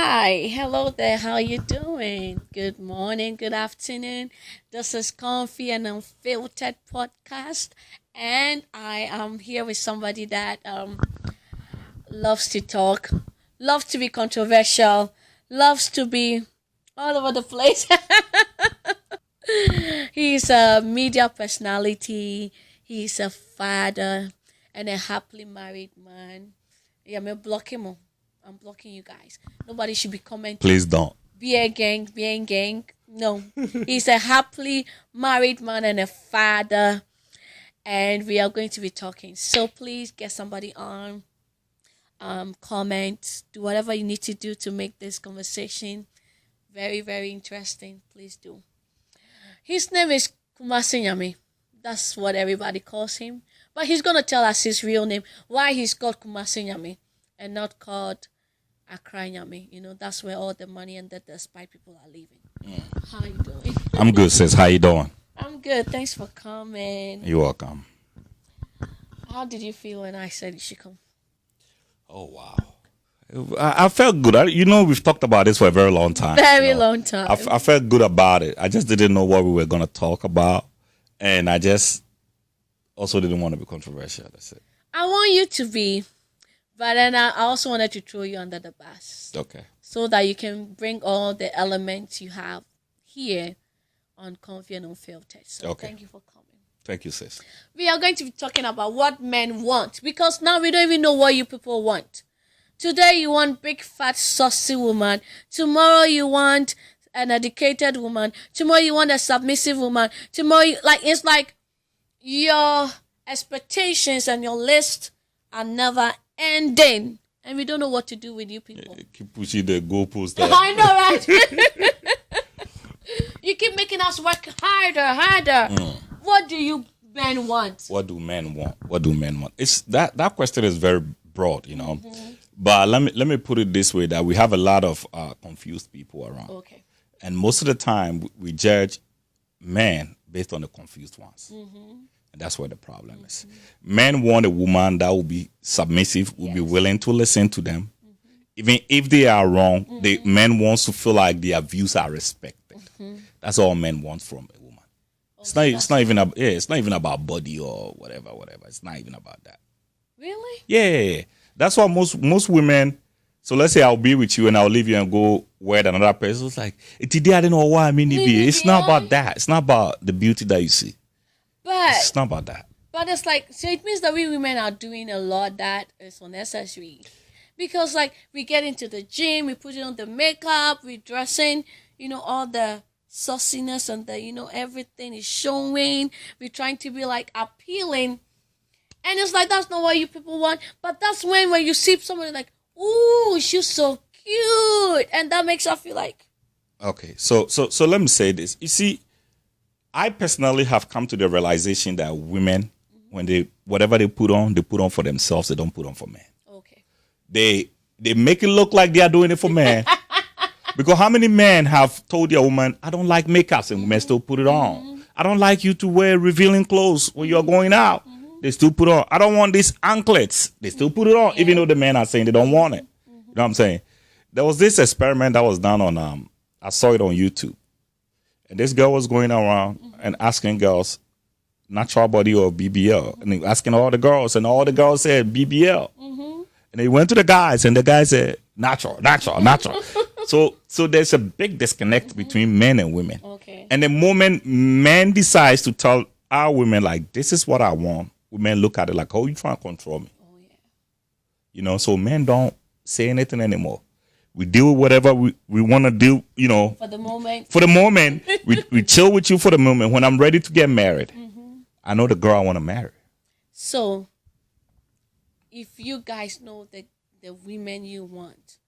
Hi, hello there. How you doing? Good morning, good afternoon. This is Comfy and Unfiltered podcast, and I am here with somebody that loves to talk, loves to be controversial, loves to be all over the place. He's a media personality. He's a father and a happily married man. Yeah, me block him. I'm blocking you guys. Nobody should be commenting. Please don't. Be a gang, be a gang. No, he's a happily married man and a father, and we are going to be talking. So please get somebody on, comment, do whatever you need to do to make this conversation very, very interesting. Please do. His name is Kumasi Nyami. That's what everybody calls him. But he's gonna tell us his real name, why he's called Kumasi Nyami and not called Accra Nyami. That's where all the money and the spy people are living. How you doing? I'm good, sis. How you doing? I'm good. Thanks for coming. You're welcome. How did you feel when I said you should come? Oh, wow. I felt good. We've talked about this for a very long time. Very long time. I felt good about it. I just didn't know what we were going to talk about. And I just also didn't want to be controversial. That's it. I want you to be, but then I also wanted to throw you under the bus. Okay. So that you can bring all the elements you have here on Comfy and Unfiltered. So Okay. Thank you for coming. Thank you, sis. We are going to be talking about what men want, because now we don't even know what you people want. Today you want big fat saucy woman. Tomorrow you want an educated woman. Tomorrow you want a submissive woman. Tomorrow it's like your expectations and your list are never ending, and we don't know what to do with you people. Keep pushing the goalpost there. I know, right? You keep making us work harder. What do you men want? What do men want? What do men want? It's that question is very broad. But let me put it this way: that we have a lot of confused people around. Okay. And most of the time, we judge men based on the confused ones. And that's where the problem is. Men want a woman that will be submissive, will be willing to listen to them. Even if they are wrong, the men wants to feel like their views are respected. That's all men want from a woman. It's not even about body or whatever. It's not even about that. Really? Yeah. That's why most women. So let's say I'll be with you and I'll leave you and go wed another person. It's like, today I don't know why I mean it be. It's not about that. It's not about the beauty that you see. But It's not about that. But it's like, so it means that we women are doing a lot that is unnecessary. Because we get into the gym, we put on the makeup, we dressing, all the sauciness and everything is showing. We're trying to be appealing. And it's like, that's not what you people want. But that's when you see somebody like, ooh, she's so cute. And that makes us feel like. Okay, so let me say this. You see, I personally have come to the realization that women, when whatever they put on for themselves. They don't put on for men. Okay. They make it look like they are doing it for men. Because how many men have told their woman, I don't like makeup, and women still put it on. I don't like you to wear revealing clothes when you're going out. They still put on. I don't want these anklets. They still put it on, even though the men are saying they don't want it. You know what I'm saying? There was this experiment that was done on, I saw it on YouTube. And this girl was going around and asking girls, natural body or BBL. And asking all the girls, and all the girls said BBL. And they went to the guys, and the guys said, natural. So there's a big disconnect between men and women. Okay. And the moment men decides to tell our women, like, this is what I want, women look at it like, oh, you trying to control me. Oh, yeah. So men don't say anything anymore. We do whatever we want to do, For the moment. For the moment, we chill with you for the moment. When I'm ready to get married, I know the girl I want to marry. So, if you guys know the women you want,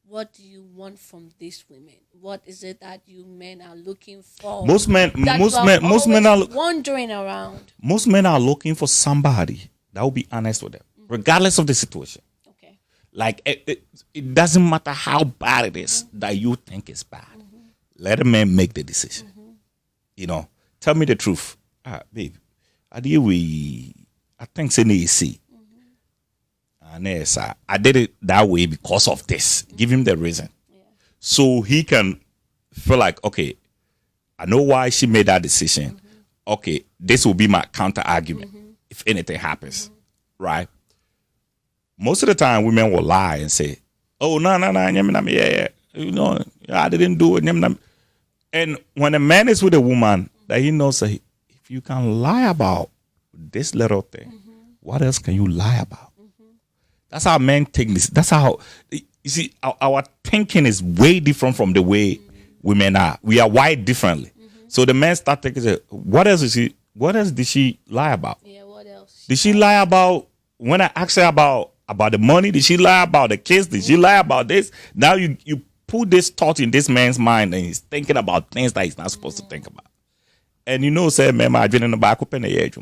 what do you want from these women? What is it that you men are looking for? Most men are wandering around. Most men are looking for somebody that will be honest with them, regardless of the situation. Okay. Like it doesn't matter how bad it is that you think it's bad. Let a man make the decision. Tell me the truth. Babe, I think it's an AC. And yes, I did it that way because of this. Give him the reason. so he can feel like, okay, I know why she made that decision. Okay, this will be my counter argument if anything happens, right? Most of the time, women will lie and say, "Oh, no, yeah, I didn't do it." And when a man is with a woman, that he knows that if you can lie about this little thing, what else can you lie about? That's how men take this. That's how, you see, our thinking is way different from the way women are. We are wired differently. So the men start thinking, what else did she lie about? Yeah, what else? Did she lie about, when I asked her about the money, did she lie about the kids? Did she lie about this? Now you put this thought in this man's mind and he's thinking about things that he's not supposed to think about. And say, man, I've been in the back open the edge,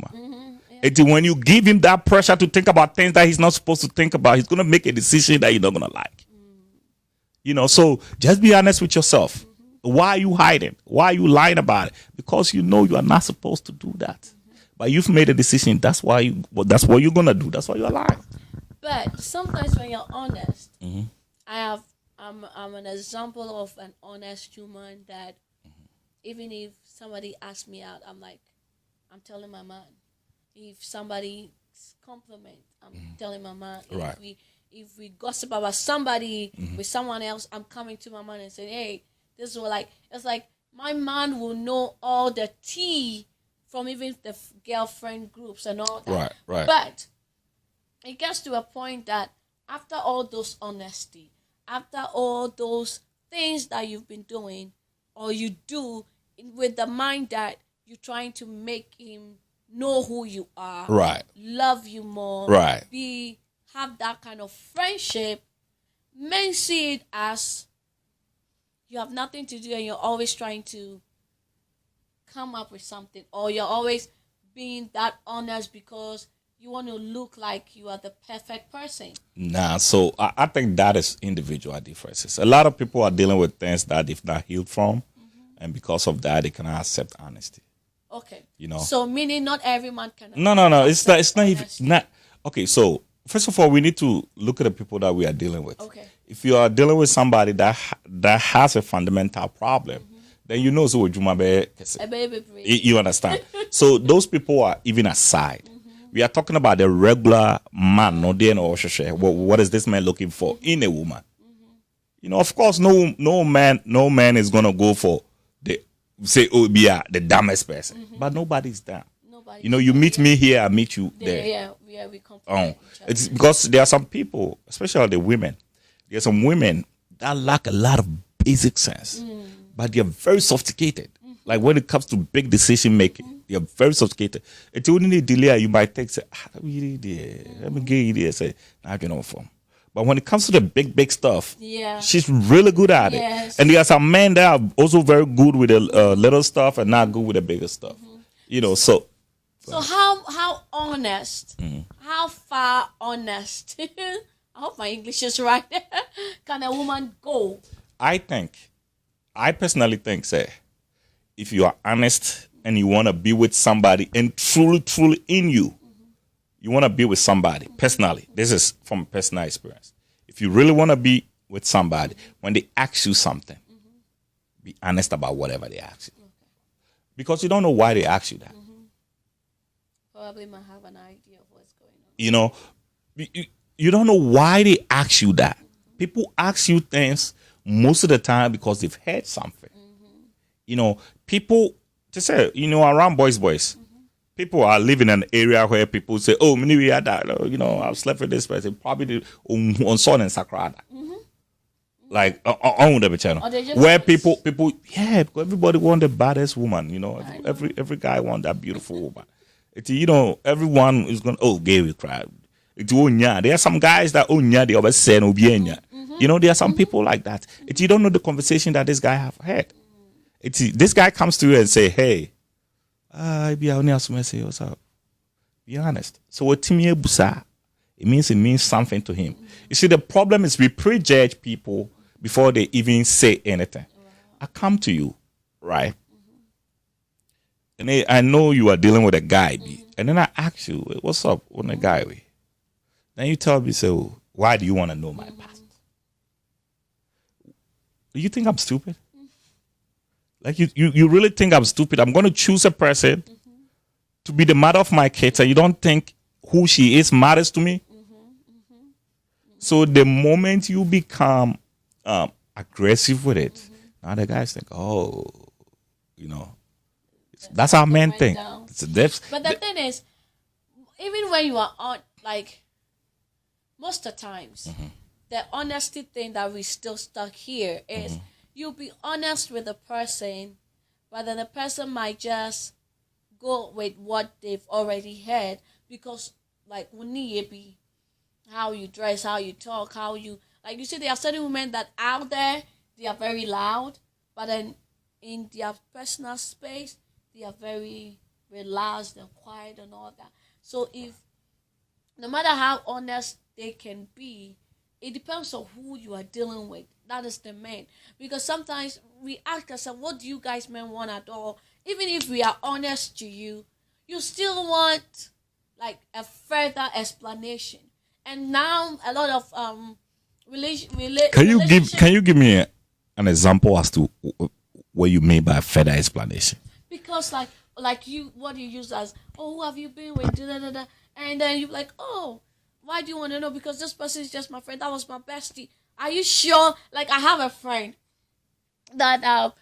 when you give him that pressure to think about things that he's not supposed to think about, he's gonna make a decision that you're not gonna like. So just be honest with yourself. Why are you hiding? Why are you lying about it? Because you know you are not supposed to do that. But you've made a decision. That's what you're gonna do. That's why you're lying. But sometimes when you're honest, I'm an example of an honest human that even if somebody asks me out, I'm telling my man. If somebody compliment, I'm telling my man. Right. If we gossip about somebody with someone else, I'm coming to my man and saying, hey, this is what it's like my man will know all the tea from even the girlfriend groups and all that. Right. But it gets to a point that after all those honesty, after all those things that you've been doing or you do with the mind that you're trying to make him know who you are, right, love you more, right, have that kind of friendship, men see it as you have nothing to do and you're always trying to come up with something, or you're always being that honest because you want to look like you are the perfect person. Nah, so I think that is individual differences. A lot of people are dealing with things that they've not healed from, and because of that, they cannot accept honesty. Okay. So meaning not every man can. No. It's not even not. Okay, so first of all, we need to look at the people that we are dealing with. Okay. If you are dealing with somebody that has a fundamental problem, then you know so you understand. So those people are even aside. We are talking about the regular man, no day no what is this man looking for in a woman? Of course, no man is gonna go for the dumbest person, but nobody's dumb. You meet me here, I meet you there. Yeah, we complement each other. It's because there are some people, especially the women. There are some women that lack a lot of basic sense, but they're very sophisticated. Like when it comes to big decision making, they're very sophisticated. It's only delay you might take, say, let me get you there, say, now you know from. But when it comes to the big stuff, she's really good at it. And there are some men that are also very good with the little stuff and not good with the bigger stuff. So how honest, how far honest, I hope my English is right, can a woman go? I personally think, say, if you are honest and you want to be with somebody and truly in you, you want to be with somebody, personally, this is from personal experience. If you really want to be with somebody, when they ask you something, be honest about whatever they ask you. Because you don't know why they ask you that. Probably might have an idea of what's going on. You don't know why they ask you that. People ask you things most of the time because they've heard something. People, to say, around boys, people are living in an area where people say, oh, we had that, I've slept with this person, probably on Son and Sakrada. Like, on the channel. Where people, because everybody want the baddest woman, every guy want that beautiful woman. Everyone is going, gay will cry. There are some guys that, they always say, there are some people like that. You don't know the conversation that this guy have had. This guy comes to you and say, hey, what's up? Be honest. So what it means something to him. You see, the problem is we prejudge people before they even say anything. I come to you, right? And I know you are dealing with a guy, and then I ask you, what's up with the guy? Then you tell me, why do you want to know my past? Do you think I'm stupid? Like you really think I'm stupid? I'm going to choose a person to be the mother of my kids, and you don't think who she is matters to me? So the moment you become aggressive with it, now the guys think, oh, you know, that's how men went think. down. But the thing is, even when you are on, like, most of the times, the honesty thing that we still stuck here is you'll be honest with the person, but then the person might just go with what they've already heard because, like, be how you dress, how you talk, how you, like you see, there are certain women that out there, they are very loud, but then in their personal space, they are very relaxed and quiet and all that. So if, no matter how honest they can be, it depends on who you are dealing with. That is the man. Because sometimes we ask ourselves, what do you guys men want at all? Even if we are honest to you, you still want like a further explanation. And now a lot of can you give me an example as to what you mean by further explanation? Because like you, what you use as, oh, who have you been with, da, da, da, da. And then you're like, oh, why do you want to know? Because this person is just my friend. That was my bestie. Are you sure? Like, I have a friend that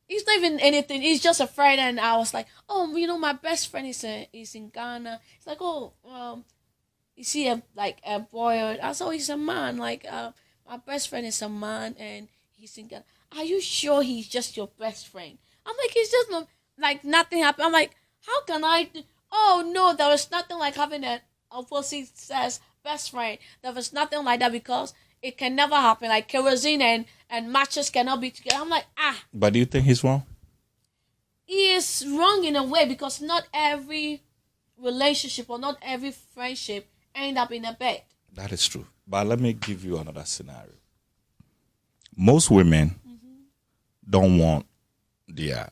he's not even anything. He's just a friend. And I was like, oh, you know, my best friend is in Ghana. It's like, oh, is he a boy? Or I said, oh, he's a man. Like, my best friend is a man, and he's in Ghana. Are you sure he's just your best friend? I'm like, he's just not, like, nothing happened. I'm like, how can I? Oh no, there was nothing like having an opposite sex best friend. There was nothing like that because it can never happen. Like kerosene and matches cannot be together. I'm like, But do you think he's wrong? He is wrong in a way because not every relationship or not every friendship end up in a bed. That is true. But let me give you another scenario. Most women don't want their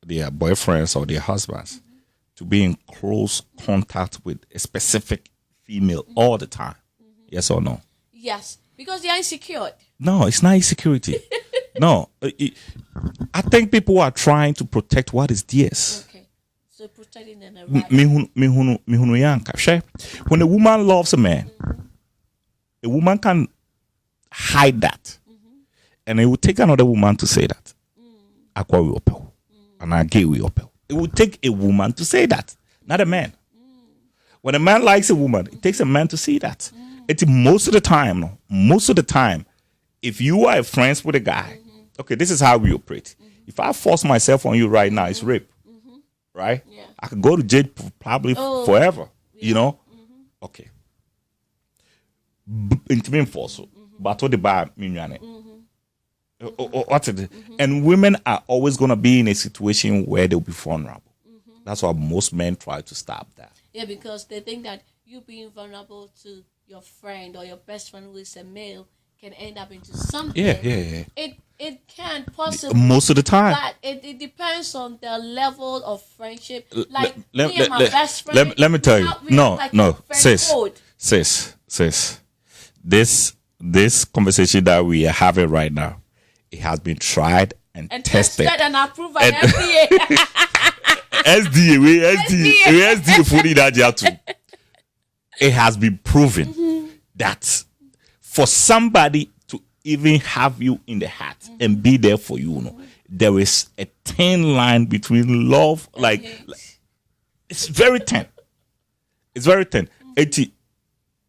boyfriends or their husbands to be in close contact with a specific female all the time. Yes or no? Yes, because they are insecure. No, it's not insecurity. No, I think people are trying to protect what is theirs. Okay, so protecting them. Right. When a woman loves a man, a woman can hide that, and it will take another woman to say that. And I gay we opel. It will take a woman to say that, not a man. When a man likes a woman, it takes a man to see that. It's most of the time, if you are friends with a guy, okay, this is how we operate. If I force myself on you right now, it's rape, right? Yeah. I could go to jail probably forever, you know? Okay. Intimate force, but what the bar mean? What's it? And women are always going to be in a situation where they'll be vulnerable. That's why most men try to stop that. Yeah, because they think that you being vulnerable to your friend or your best friend who is a male can end up into something. Yeah. It can possibly. Most of the time. But it depends on the level of friendship. Like me and my best friend. Let me tell you. No, sis. Code. This conversation that we are having right now, it has been tried and tested and approved by FDA. SDA fully that job too. It has been proven that for somebody to even have you in the heart and be there for you, there is a thin line between love, like it's very thin. It's very thin.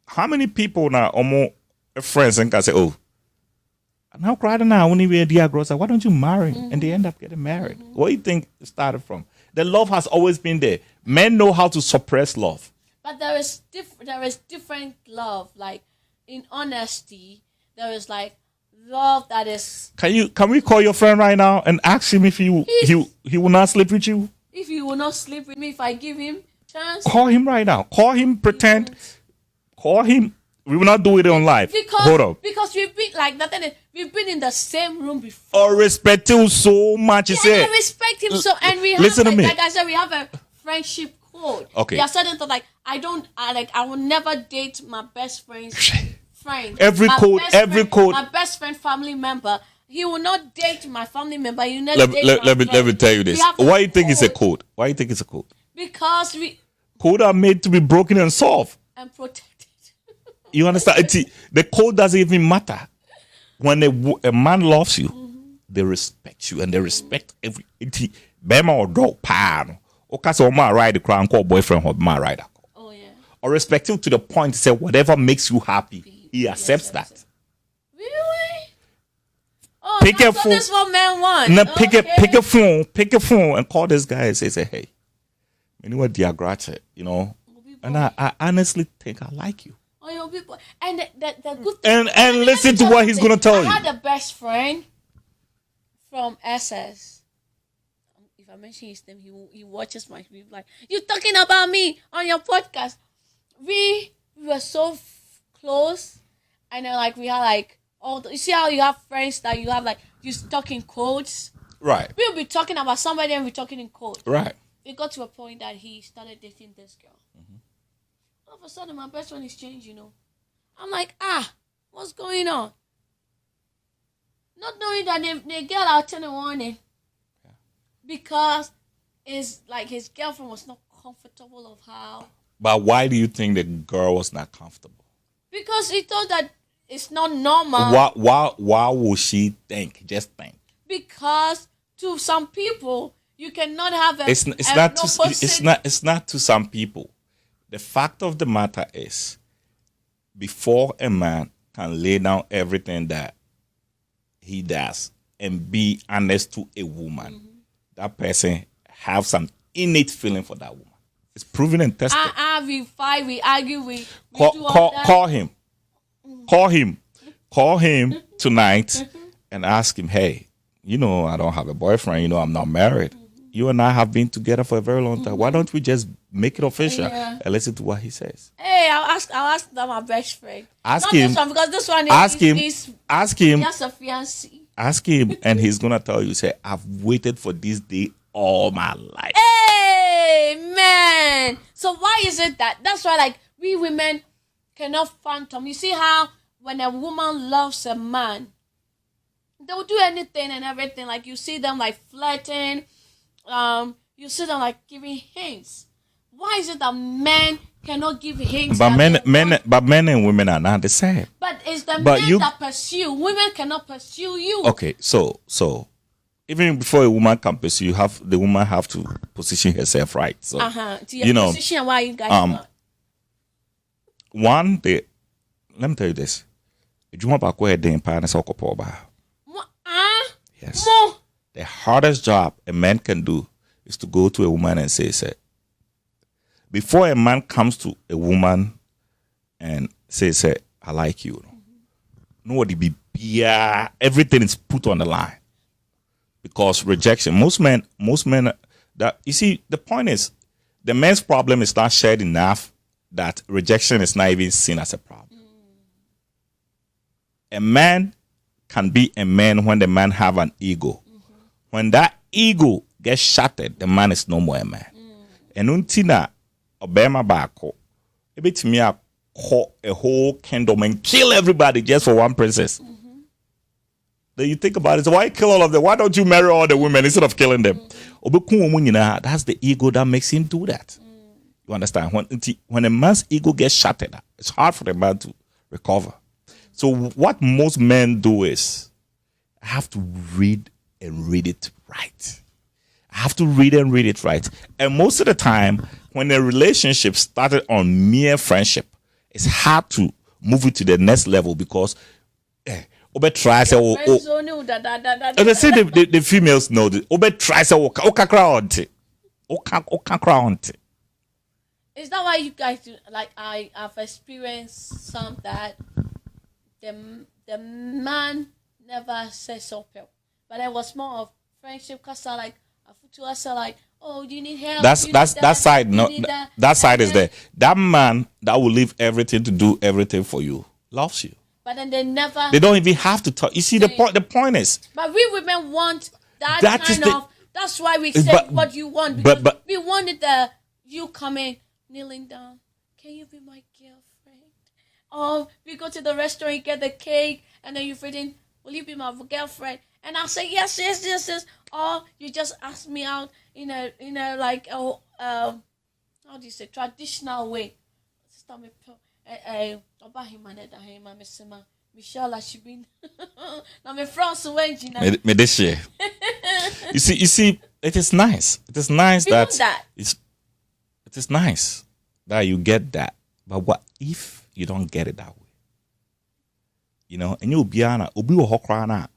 How many people now almost friends and can say, oh, now crying now when you dear girls, why don't you marry? And they end up getting married. What do you think it started from? The love has always been there. Men know how to suppress love. But there is different love. Like in honesty, there is like love that is. Can we call your friend right now and ask him if he will not sleep with you? If he will not sleep with me, if I give him chance. Call him right now. Call him. Pretend. Call him. We will not do it on live. Hold up. Because we've been like that. We've been in the same room before. I respect him so much. I respect him so, and we have listen to me. Like I said, we have a friendship code. Okay. There are certain things like I will never date my best friend's friend. Every code. My best friend family member. He will not date my family member. He will not Let, date let, my let me friend. tell you this. We have Why you think it's a code code? Why you think it's a code? Because we Code are made to be broken and solved. and protected. You understand? The code doesn't even matter. When a man loves you, they respect you and they respect every. Bema or dog pan. Okay, so ma ride the crown call boyfriend or ma ride. Oh yeah. Or respect him to the point to say whatever makes you happy, he accepts that. Really? Oh, Pick that's a phone. this what men want. Now Okay. pick a phone and call this guy and say, hey, you know what, dear Grace, you know. And I honestly think I like you. Oh, your people. And the good thing. And listen to what he's gonna tell I you. had a best friend from SS. If I mention his name, he watches my video. Like, you talking about me on your podcast? We were so close, and then like we had like all. You see how you have friends that you have like you talk in codes. Right, We'll be talking about somebody and we're talking in code. right. It got to a point that he started dating this girl. All of a sudden, my best friend is changed. I'm like, what's going on? Not knowing that the girl out 10 in the morning because it's like his girlfriend was not comfortable of how. But why do you think the girl was not comfortable? Because he thought that it's not normal. Why would she think? Just think. Because to some people, you cannot have a. It's not to some people. The fact of the matter is, before a man can lay down everything that he does and be honest to a woman, that person have some innate feeling for that woman. It's proven and tested. We fight, we argue, we do all Call, that. call him tonight and ask him, hey, you know, I don't have a boyfriend. You know, I'm not married. You and I have been together for a very long time. Why don't we just make it official and listen to what he says? Hey, I'll ask that my best friend. Ask Not him. This one, because this one Ask him. he has a fiancé. Ask him, and he's gonna tell you, say, I've waited for this day all my life. Hey, man. So why is it that's why like we women cannot phantom? You see how when a woman loves a man, they'll do anything and everything. Like you see them like flirting. You see them like giving hints. Why is it that men cannot give hints? But that men and women are not the same. But it's the But men that pursue. Women cannot pursue you. Okay, so even before a woman can pursue, the woman have to position herself right. So To your you know, position, why you guys not? one day, let me tell you this. If you want to go ahead and pay Yes. Mo. The hardest job a man can do is to go to a woman and say, before a man comes to a woman and says, I like you. Nobody be everything is put on the line. Because rejection, most men that you see, the point is the man's problem is not shared enough that rejection is not even seen as a problem. A man can be a man when the man have an ego. When that ego gets shattered, the man is no more a man. And untina Obama bako, ebetimi call a whole kingdom and kill everybody just for one princess. Then you think about it, so why kill all of them? Why don't you marry all the women instead of killing them? That's the ego that makes him do that. You understand? When a man's ego gets shattered, it's hard for the man to recover. So what most men do is, I have to read and read it right. I have to read and read it right. And most of the time, when a relationship started on mere friendship, it's hard to move it to the next level because Obe tries to they say the females know this. Obe tries to Is that why you guys do like I have experienced some that the man never says so, but it was more of friendship because I like I feel like, oh, do you need help? That side that side is there. That man that will leave everything to do everything for you loves you. But then they don't even have to talk. You see, the point is. But we women want that kind of. That's why we say what you want. Because we wanted you coming, kneeling down. Can you be my girlfriend? Oh, we go to the restaurant, you get the cake, and then you're feeling, Will you be my girlfriend? And I'll say yes, yes, yes, yes. Or you just ask me out in a like how do you say traditional way. Sister me oba hima ne da hima me sema Michelle Ashibin. Now me France when Me this year. You see, it is nice. It is nice beyond that that. it is nice that you get that. But what if you don't get it that way? You know, and you'll be on obi wo hokra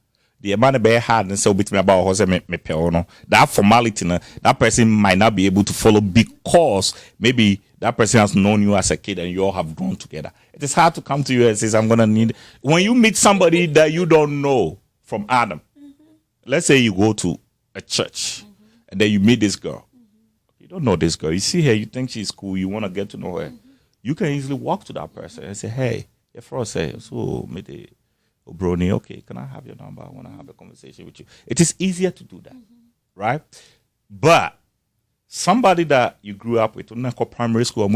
the man be hard and so between about how say me pay no. That formality no, that person might not be able to follow because maybe that person has known you as a kid and you all have grown together. It is hard to come to you and says, I'm gonna need when you meet somebody that you don't know from Adam. Let's say you go to a church and then you meet this girl. You don't know this girl. You see her, you think she's cool, you want to get to know her. You can easily walk to that person and say, hey, if I say, so maybe Brony, okay, can I have your number? I want to have a conversation with you. It is easier to do that, right? But somebody that you grew up with, primary school,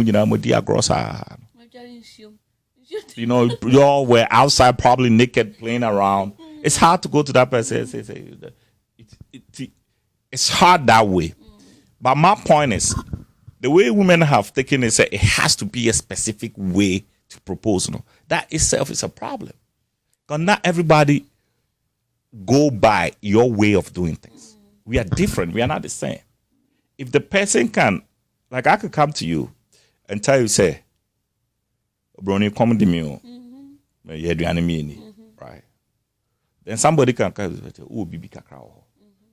you know, you all were outside, probably naked, playing around. It's hard to go to that person and say it's hard that way. But my point is, the way women have taken it, it has to be a specific way to propose. No, that itself is a problem. Because not everybody go by your way of doing things. We are different. We are not the same. If the person can, like I could come to you and tell you, say, Brony, come to me. Right? Then somebody can come, oh, Bibi Kakrao.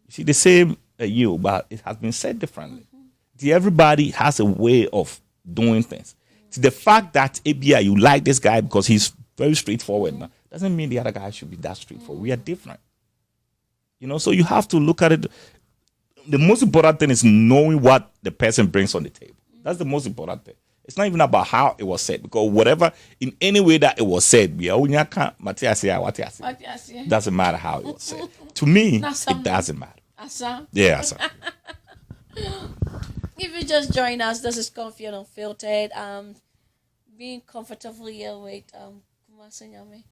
You see, the same you, but it has been said differently. Everybody has a way of doing things. The fact that ABI, you like this guy because he's very straightforward now, doesn't mean the other guy should be that straightforward. We are different. You know, so you have to look at it. The most important thing is knowing what the person brings on the table. That's the most important thing. It's not even about how it was said, because whatever, in any way that it was said, doesn't matter how it was said. To me, it doesn't matter. Yeah. If you just join us, this is Comfy and Unfiltered. Being comfortable here with Kumasi Nyame.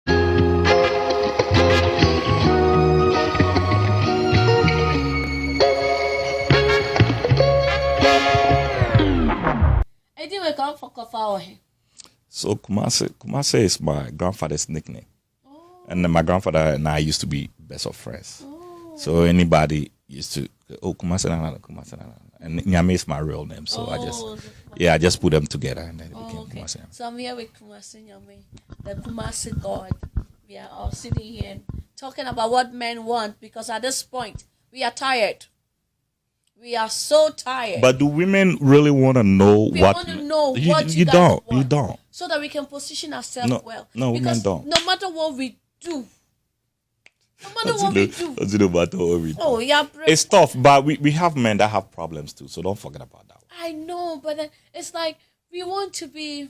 I think we come for Kofa. So Kumasi is my grandfather's nickname. And then my grandfather and I used to be best of friends. So anybody used to, Kumasi Nana. And Nyame is my real name. So I just put them together and then it became Kumasi Nyame. So I'm here with Kumasi Nyame, the Kumasi God. We are all sitting here talking about what men want, because at this point, we are tired. We are so tired. But do women really want to know we what? Want to know what you don't. Want, you don't. So that we can position ourselves well. No, because women don't. No matter what we do. Oh, yeah. It's tough, but we have men that have problems too, so don't forget about that. I know, but then it's like we want to be.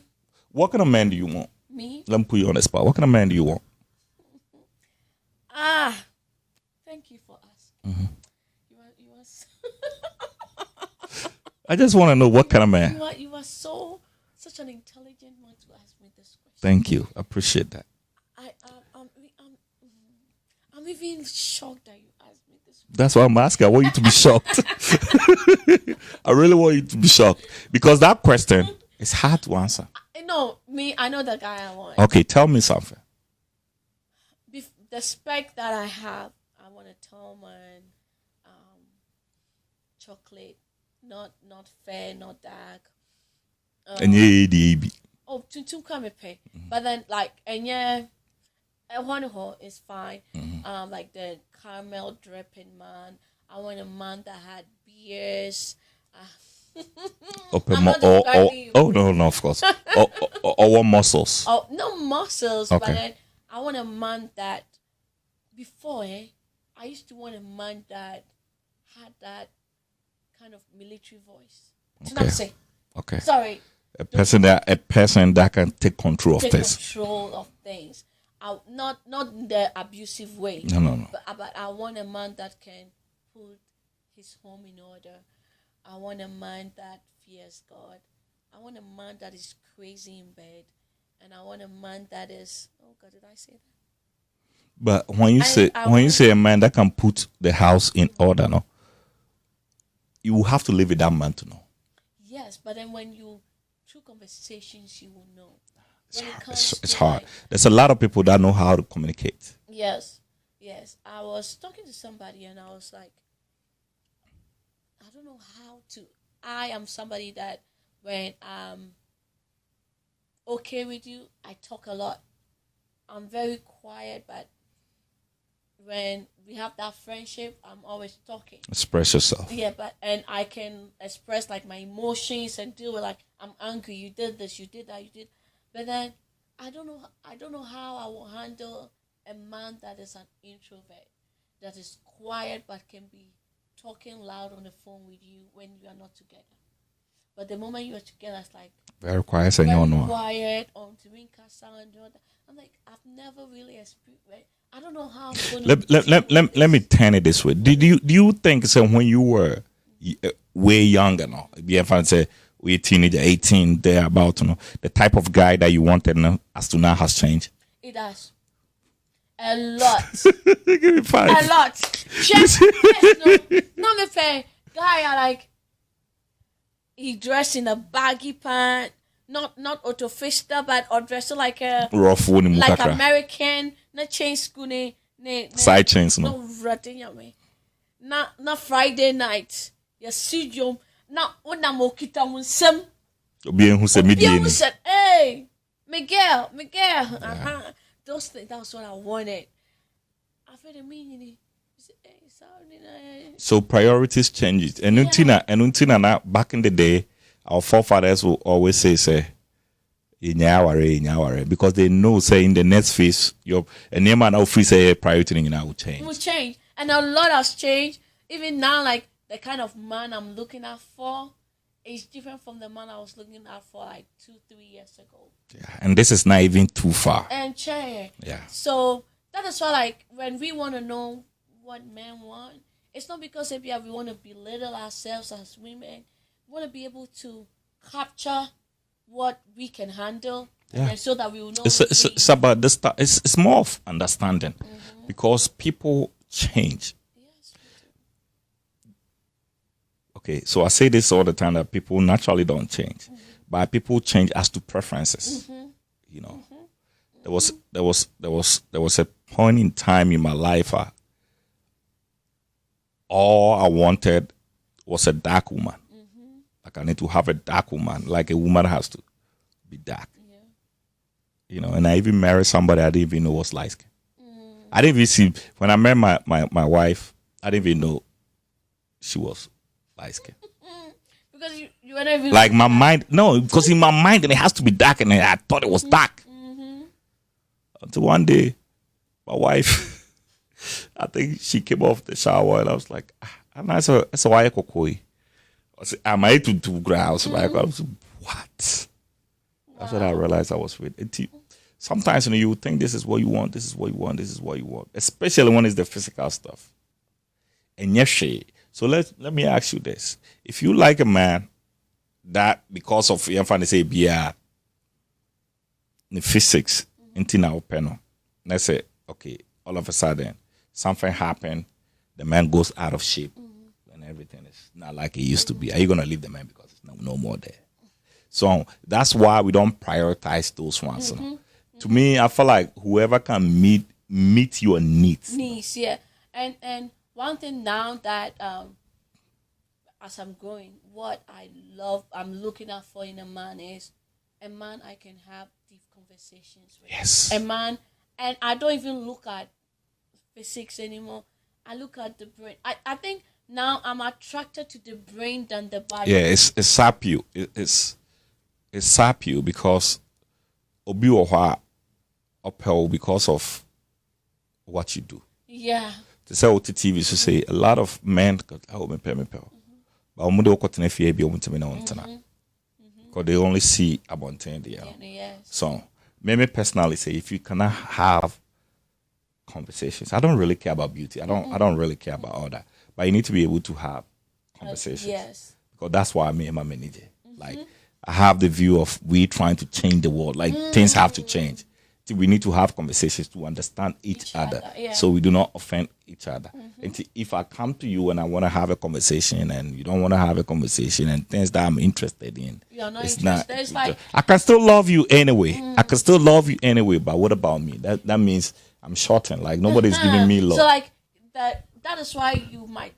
What kind of man do you want? Me? Let me put you on the spot. What kind of man do you want? Thank you for asking. You are I just want to know what kind of man. You are such an intelligent man to ask me this question. Thank you. I appreciate that. I'm even shocked that you asked me this question. That's why I'm asking. I want you to be shocked. I really want you to be shocked, because that question is hard to answer. I know the guy I want. Okay, tell me something. The spec that I have, I want a tall man, chocolate, not fair, not dark. And to come and pay. But then one is fine. Like the caramel dripping man. I want a man that had beers. No, of course. or what muscles? Oh, no muscles. Okay. But then I want a man that before I used to want a man that had that kind of military voice. To not say. Okay. Sorry. A person that can take control of things. Control of things. Not in the abusive way. No. But I want a man that can put his home in order. I want a man that fears God. I want a man that is crazy in bed. And I want a man that is... Oh, God, did I say that? But when you say a man that can put the house in order, no, you will have to live with that man to know. Yes, but then when you through conversations, you will know. It's hard. There's a lot of people that know how to communicate. Yes. I was talking to somebody and I was like, I don't know how to. I am somebody that when I'm okay with you, I talk a lot. I'm very quiet, but when we have that friendship, I'm always talking. Express yourself. Yeah, and I can express like my emotions and deal with like I'm angry. You did this. You did that. You did. But then I don't know how I will handle a man that is an introvert, that is quiet but can be talking loud on the phone with you when you are not together. But the moment you are together, it's like very quiet and quiet on to me and all that. I'm like, I've never really experienced. I don't know how. Let me turn it this way. Do you think so when you were way younger, no, if I say we're teenager, 18, thereabout, you know, the type of guy that you wanted now, as to now has changed? It has. A lot. Give me 5. A lot. Just, yes, no, not me fair. Guy, I like. He dressed in a baggy pant, not auto fister, but or dressed like a rough one, like American, not chain school, side chains, no. Not Friday night. You see you not when I'm okita unsem. Bien who said Bien said, hey, Miguel. Those things, that's what I wanted. I feel the meaning. So priorities changes. And Untina, back in the day, our forefathers will always say, because they know, say, in the next phase, your name and free say priority will change. It will change. And a lot has changed. Even now, like the kind of man I'm looking out for is different from the man I was looking out for like 2-3 years ago. Yeah, and this is not even too far. And change. Yeah. So that is why, like, when we want to know what men want, it's not because maybe we want to belittle ourselves as women. We want to be able to capture what we can handle, and so that we will know. It's about this. It's more of understanding, because people change. Yes. Okay, so I say this all the time that people naturally don't change, but people change as to preferences. You know, there was a point in time in my life. All I wanted was a dark woman. Like I need to have a dark woman. Like a woman has to be dark. Yeah. You know, and I even married somebody I didn't even know was light skin. I didn't even see, when I met my wife, I didn't even know she was light skin. Because you were not even like my mind, no, because in my mind it has to be dark, and I thought it was dark. Until one day, my wife, I think she came off the shower and I was like, that's a why kokoi. I said, am I to do grounds? I was what? That's what I realized I was with. Sometimes you think this is what you want, this is what you want, this is what you want. Especially when it's the physical stuff. And yes, so let me ask you this. If you like a man that because of your fantasy be the physics into now panel, let's say, okay, all of a sudden something happened, the man goes out of shape, and everything is not like it used to be. Are you gonna leave the man because it's no more there? So that's why we don't prioritize those ones. You know? To me, I feel like whoever can meet your needs. Needs, yeah. And one thing now that as I'm growing, what I'm looking out for in a man is a man I can have deep conversations with. Yes. A man, and I don't even look at physics anymore. I look at the brain. I think now I'm attracted to the brain than the body. Yeah, it's sap you. It's sap you because obi oha uphill because of what you do. Yeah. To say what TV so say a lot of men me pay. But because they only see abontent there. Yes. So me personally say if you cannot have conversations, I don't really care about beauty. I don't really care about all that. But you need to be able to have conversations. Yes. Because that's why me and my manager. Like I have the view of we trying to change the world. Like things have to change. We need to have conversations to understand each other, yeah. so we do not offend each other. And if I come to you and I want to have a conversation and you don't want to have a conversation and things that I'm interested in, You're not it's interested. It's like, I can still love you anyway. I can still love you anyway, but what about me? That means I'm shortened. Like nobody's giving me love. so like that is why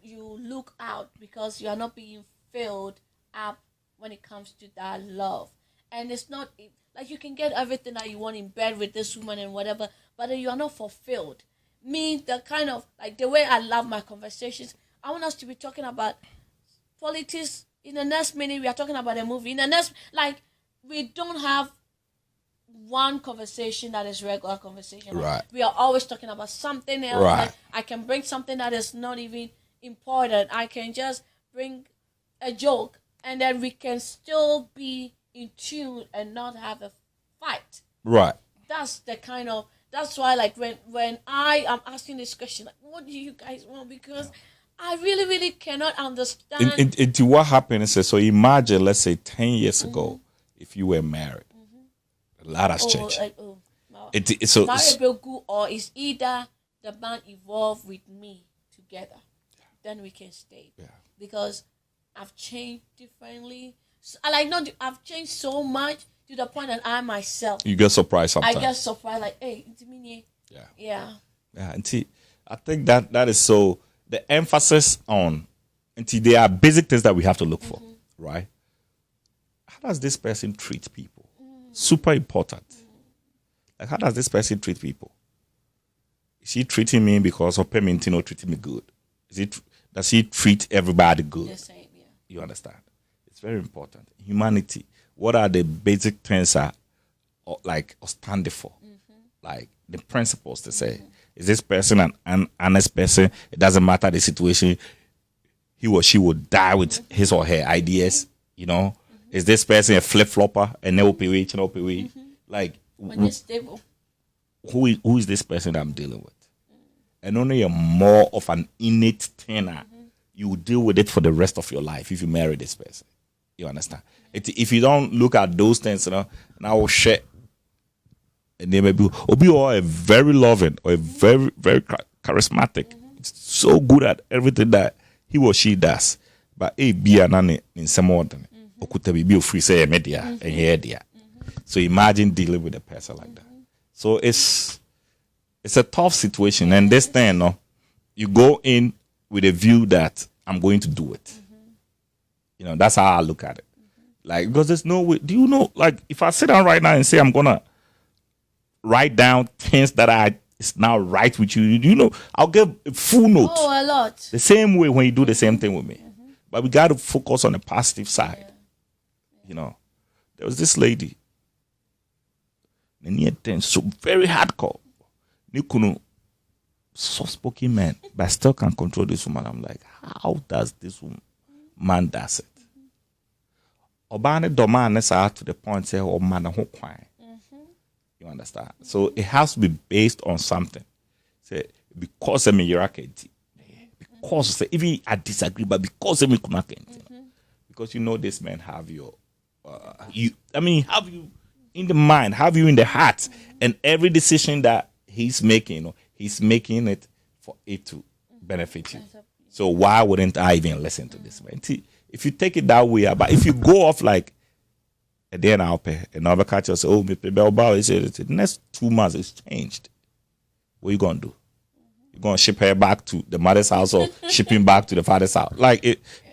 you look out, because you are not being filled up when it comes to that love. And it's not like you can get everything that you want in bed with this woman and whatever, but then you are not fulfilled. Me, the kind of like the way I love my conversations, I want us to be talking about politics. In the next minute, we are talking about a movie. In the next, like, we don't have one conversation that is regular conversation. Like, Right. we are always talking about something else. Right. Like, I can bring something that is not even important. I can just bring a joke, and then we can still be in tune and not have a fight. Right. That's why, like, when I am asking this question, like, what do you guys want? Because I really, really cannot understand. Into what happened is, so imagine, let's say 10 years ago, if you were married, a lot has changed. Wow. So Married good, or is either the man evolve with me together, then we can stay. Yeah. Because I've changed differently. So, I've changed so much to the point that I myself, you get surprised sometimes. I get surprised, like, hey, it's me. Yeah. Yeah. Yeah, and see, I think that is so the emphasis on, and see, there are basic things that we have to look for, right? How does this person treat people? Super important. Like, how does this person treat people? Is he treating me because of Pemintino treating me good? Does he treat everybody good? The same, yeah. You understand? It's very important. Humanity. What are the basic things like standing for? Like the principles to say, is this person an honest person? It doesn't matter the situation. He or she will die with his or her ideas. You know, is this person a flip flopper, an LPW, Like, When you're stable. who is this person that I'm dealing with? And only a more of an innate thing. You will deal with it for the rest of your life if you marry this person. You understand? If you don't look at those things, and I will share. And they may be or a very loving or a very, very charismatic. It's so good at everything that he or she does. But be an in some order. Be free say media and here. So imagine dealing with a person like that. So it's a tough situation. And this thing, you go in with a view that I'm going to do it. You know, that's how I look at it. Like, because there's no way. Do you know, like, if I sit down right now and say I'm going to write down things that it's now right with you, you know, I'll give a full note. Oh, a lot. The same way when you do the same thing with me. But we got to focus on the positive side. Yeah. You know, there was this lady. So very hardcore. Nikuno, soft-spoken man, but still can control this woman. I'm like, how does this man does it? Obane Domane sa to the point say, oh man, who crying. You understand? So it has to be based on something. Say because I'm a Iraqi, because even I disagree, but because I'm a because you know this man have your have you in the mind, have you in the heart, and every decision that he's making, he's making it for it to benefit you. So why wouldn't I even listen to this man? If you take it that way, but if you go off like, and then I'll pay, and I'll catch you say, oh, me pay Belbao, the next 2 months it's changed. What are you gonna do? You're gonna ship her back to the mother's house or shipping back to the father's house? Like,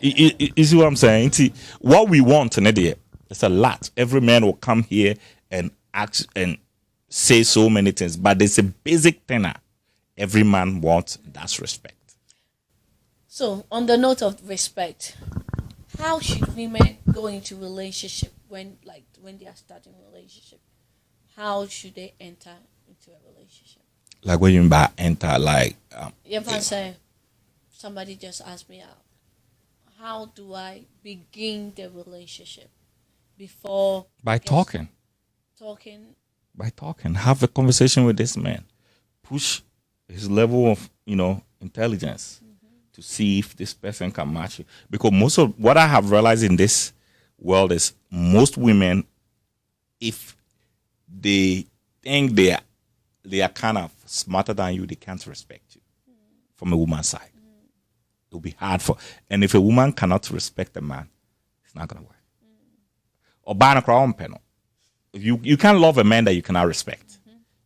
you see what I'm saying? What we want in it, it's a lot. Every man will come here and act and say so many things, but there's a basic thing that every man wants. That's respect. So, on the note of respect, how should women go into relationship when they are starting a relationship? How should they enter into a relationship? Like what you mean by enter? Like, If I say somebody just asked me out, how do I begin the relationship before? By talking. By talking. Have a conversation with this man. Push his level of intelligence to see if this person can match you. Because most of what I have realized in this world is most women, if they think they are kind of smarter than you, they can't respect you from a woman's side. It will be hard and if a woman cannot respect a man, it's not gonna work. Or you can't love a man that you cannot respect.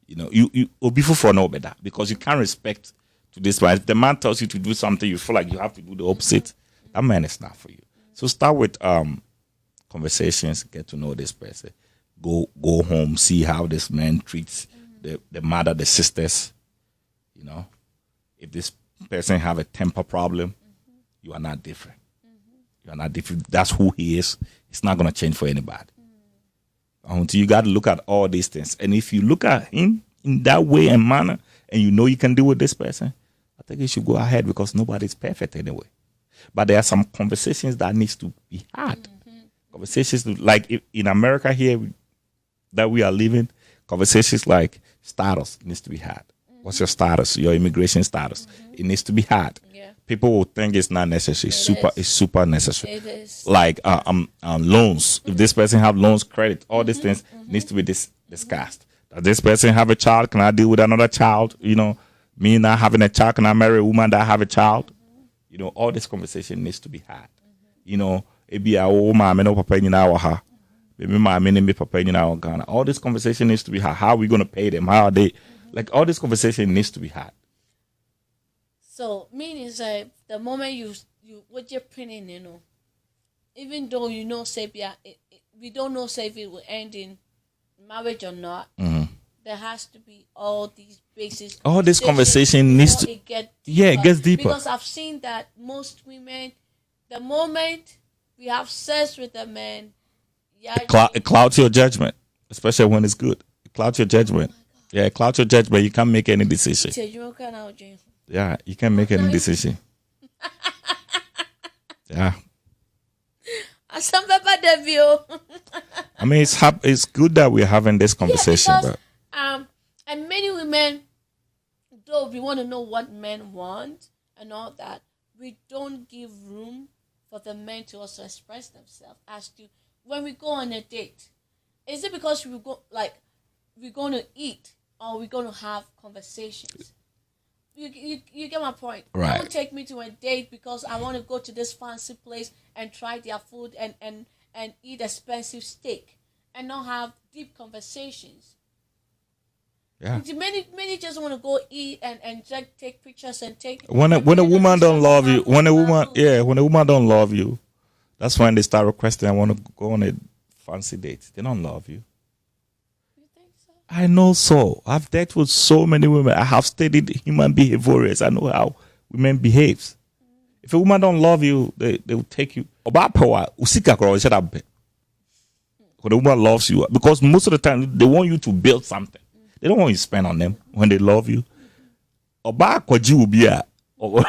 You know, you will be for no better because you can't respect to this man. If the man tells you to do something, you feel like you have to do the opposite. That man is not for you. So start with conversations, get to know this person. Go home, see how this man treats the mother, the sisters. You know, if this person have a temper problem, you are not different. You are not different. That's who he is. It's not going to change for anybody. Until you got to look at all these things. And if you look at him in that way and manner, and you know you can deal with this person, I think you should go ahead because nobody's perfect anyway. But there are some conversations that needs to be had. Conversations like in America here that we are living, conversations like status needs to be had. What's your status? Your immigration status. It needs to be had. Yeah. People will think it's not necessary. It's super necessary. It is. Like loans. If this person have loans, credit, all these things needs to be discussed. Does this person have a child? Can I deal with another child? You know, me not having a child, can I marry a woman that have a child? You know, all this conversation needs to be had. You know, it be a woman, no papa in our ha. Maybe my me papa in our Ghana. All this conversation needs to be had. How are we gonna pay them? How are they? Like all this conversation needs to be had. So meaning is the moment you what you're printing, you know, even though you know say we don't know say if it will end in marriage or not. There has to be all these basics. All this conversation needs to it gets deeper. Because I've seen that most women, the moment we have sex with a man, it clouds your judgment, especially when it's good. It clouds your judgment. It clouds your judgment. You can't make any decision. Yeah, you can't make any decision. Yeah. I mean, it's good that we're having this conversation, but. And many women, though we want to know what men want and all that, we don't give room for the men to also express themselves as to when we go on a date. Is it because we're going to eat or we're going to have conversations? You get my point. Right. Don't take me to a date because I want to go to this fancy place and try their food and eat expensive steak and not have deep conversations. Yeah. Many just want to go eat and just take pictures and take. When a woman don't love you, when a woman don't love you, that's when they start requesting. I want to go on a fancy date. They don't love you. You think so? I know so. I've dealt with so many women. I have studied human behaviorists. I know how women behaves. If a woman don't love you, they will take you. About power, when a woman loves you, because most of the time they want you to build something. They don't want you to spend on them when they love you. Most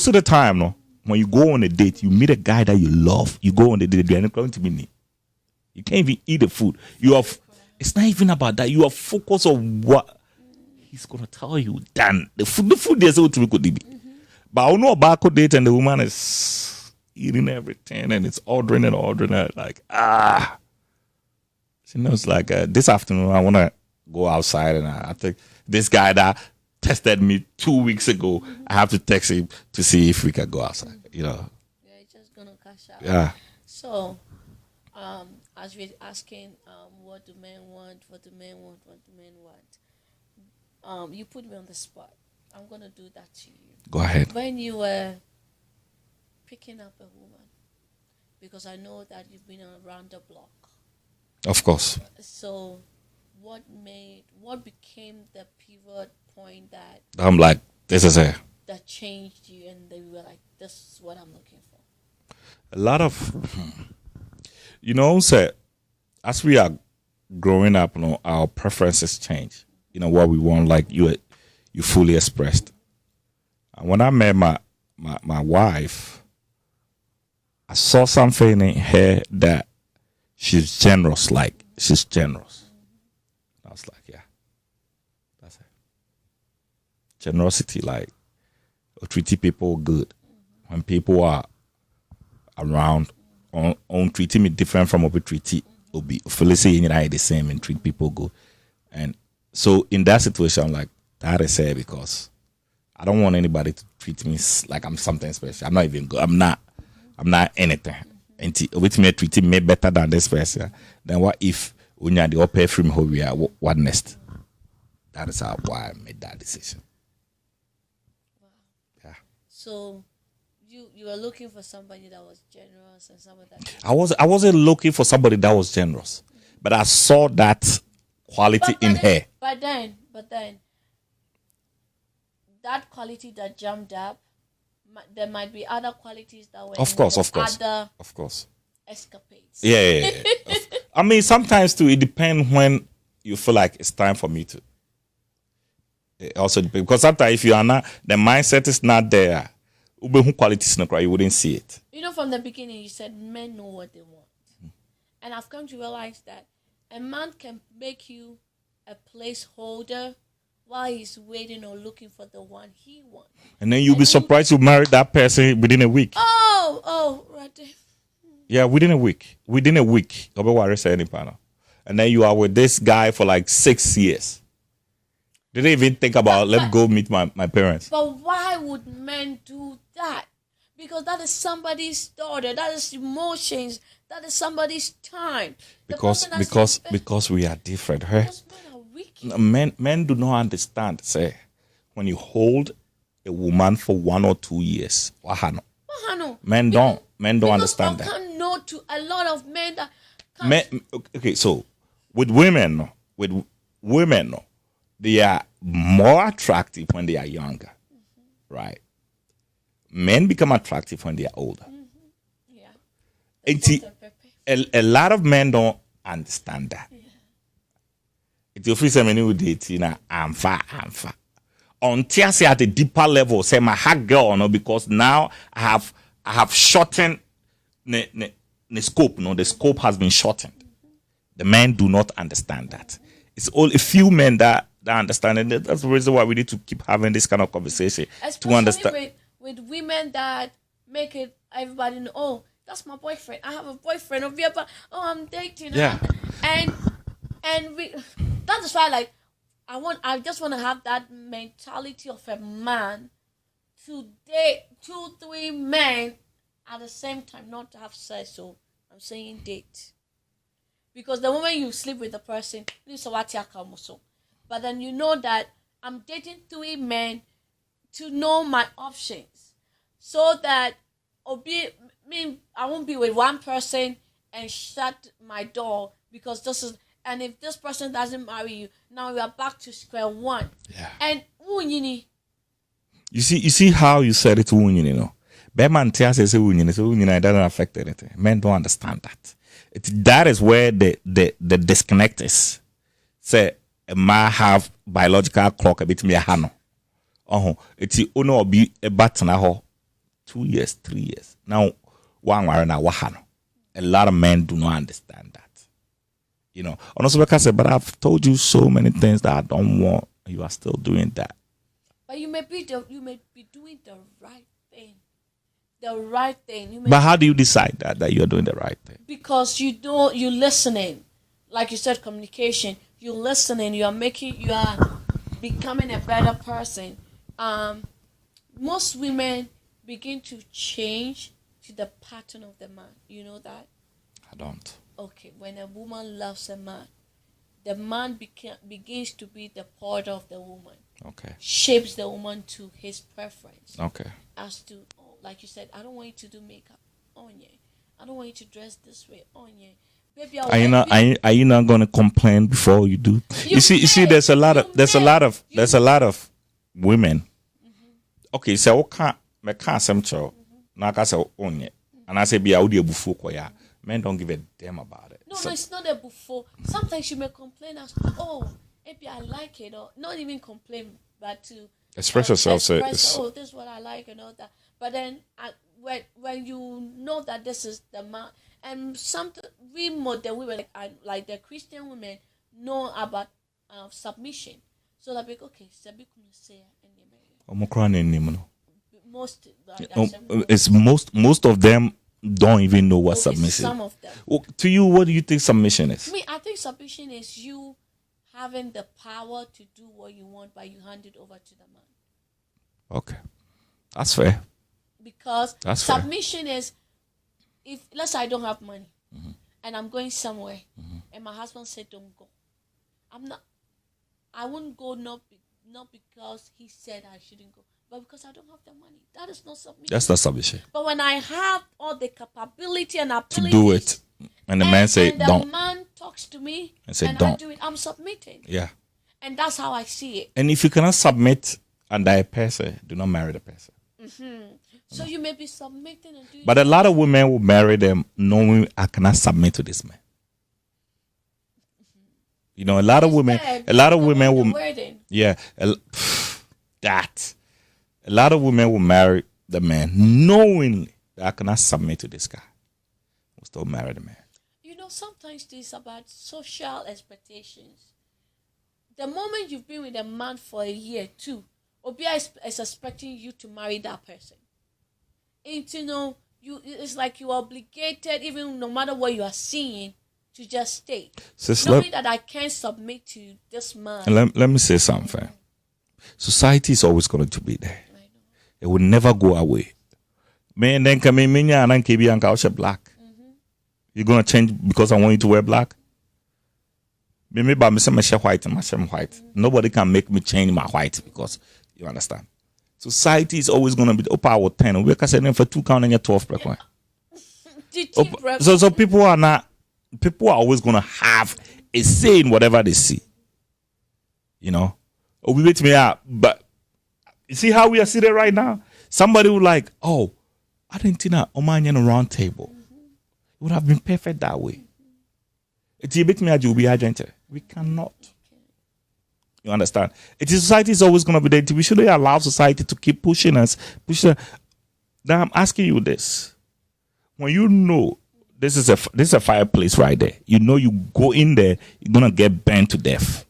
of the time, no, when you go on a date, you meet a guy that you love. You go on a date, you're not going to be neat. You can't even eat the food. It's not even about that. You are focused on what he's gonna tell you. Then the food is so to be. But I know about a date and the woman is eating everything and it's ordering it like She knows like this afternoon I want to go outside and I think this guy that tested me 2 weeks ago, I have to text him to see if we can go outside, you know. Yeah, it's just going to cash out. Yeah. So, as we're asking, what do men want, what do men want, you put me on the spot. I'm going to do that to you. Go ahead. When you were picking up a woman, because I know that you've been around the block. Of course. So, what became the pivot point that I'm like, this is it. That changed you, and they were like, this is what I'm looking for. A lot of, say, as we are growing up, our preferences change. What we want, like you fully expressed. And when I met my wife, I saw something in her that she's generous. She's generous. I was like, yeah, that's it. Generosity, treating people good. When people are around, on treating me different from what we treat. Obi Felicity you know the same and treat people good. And so in that situation, I'm like, that is sad because I don't want anybody to treat me like I'm something special. I'm not even good. I'm not anything. And with me treating me better than this person. Then what if when you're the upper from who we are, what next? That is why I made that decision. Yeah. So you were looking for somebody that was generous and somebody that I wasn't looking for somebody that was generous, but I saw that quality in her. But then that quality that jumped up, there might be other qualities that were Of course. other Of course. escapades. Yeah. I mean, sometimes too, it depends when you feel like it's time for me to. It also depends because sometimes if you are not, the mindset is not there. Qualities you wouldn't see it. You know, from the beginning, you said men know what they want, and I've come to realize that a man can make you a placeholder while he's waiting or looking for the one he wants. And then you'll be surprised you married that person within a week. Oh, right there. Yeah, within a week. Within a week. And then you are with this guy for like 6 years. Didn't even think about let me go meet my parents. But why would men do that? Because that is somebody's daughter. That is emotions. That is somebody's time. Because we are different, huh? Because men are wicked. Men do not understand. Say, when you hold a woman for 1 or 2 years, wahano. Men don't understand that. Can't know to a lot of men that. Okay, so with women, they are more attractive when they are younger, right? Men become attractive when they are older. Yeah. A lot of men don't understand that. It's your free seminar with it, I'm far. Until I say at a deeper level, say my hot girl, no, because now I have shortened the scope. No, the scope has been shortened. The men do not understand that. It's all a few men that understand it. That's the reason why we need to keep having this kind of conversation. Especially to understand with women that make it everybody know, oh, that's my boyfriend. I have a boyfriend. Oh, I'm dating. Yeah. And that is why I just want to have that mentality of a man to date 2-3 men at the same time, not to have sex. So I'm saying date. Because the moment you sleep with the person, but then you know that I'm dating 3 men to know my options, so that I won't be with one person and shut my door because this is. And if this person doesn't marry you, now we are back to square one. Yeah. And you see how you said it, you know. Beman says it doesn't affect anything. Men don't understand that. That is where the disconnect is. Say a man have biological clock a bit me a hano. It's only be a button 2 years, 3 years. Now one wire na wahano. A lot of men do not understand that. You know, honestly, like I said, but I've told you so many things that I don't want. You are still doing that. But you may be doing the right thing. The right thing. But how do you decide that you're doing the right thing? Because you're listening. Like you said, communication. You're listening. You are becoming a better person. Most women begin to change to the pattern of the man. You know that? I don't. Okay, when a woman loves a man, the man begins to be the part of the woman. Okay. Shapes the woman to his preference. Okay. As to, like you said, I don't want you to do makeup on you. I don't want you to dress this way on you. Baby, are you not going to complain before you do? You see, there's a lot of women. Okay, so what can't some child? Now I say on you, and I say be out there before koya. Men don't give a damn about it. No, it's not a before. Sometimes you may complain as to, oh, maybe I like it, or not even complain, but to express yourself. Oh, this is what I like and all that. But then when you know that this is the man, and we modern women, like the Christian women, know about submission. So that like, okay, most of them don't even know what Okay, submission some is. of them. To you, what do you think submission is? Me, I think submission is you having the power to do what you want, but you hand it over to the man. Okay. That's fair. Because That's fair. submission is, if let's say I don't have money and I'm going somewhere and my husband said don't go, I wouldn't go not because he said I shouldn't go, but because I don't have the money. That is not submission. That's not submission. But when I have all the capability and To ability do it. And the man say and the don't. man talks to me And say I don't. do it, I'm submitting. Yeah. And that's how I see it. And if you cannot submit under a person, do not marry the person. So you may be submitting and doing But a lot of women will marry them knowing I cannot submit to this man. You know, a lot of women will, wording. yeah, that. A lot of women will marry the man knowingly that I cannot submit to this guy. Will still marry the man. You know, sometimes it's about social expectations. The moment you've been with a man for a year, too, Obia is expecting you to marry that person. And you know, it's like you're obligated, even no matter what you are seeing, to just stay. Knowing that I can't submit to this man. Let me say something. Society is always going to be there. It will never go away. Man, then come in, and then KB and black. You're gonna change because I want you to wear black. Maybe by me say my white and my white. Nobody can make me change my white because you understand. Society is always gonna be up our 10. We can say for 2 count and you're 12 black one. So people are always gonna have a say in whatever they see. You know? We wait me out, but you see how we are sitting right now? Somebody would like, oh, I didn't think that Oman in a round table. It would have been perfect that way. It's a bit me as you be agent. We cannot. You understand? It is society is always going to be there. We shouldn't allow society to keep pushing us. Now I'm asking you this: when you know this is a fireplace right there, you know you go in there, you're gonna get burned to death,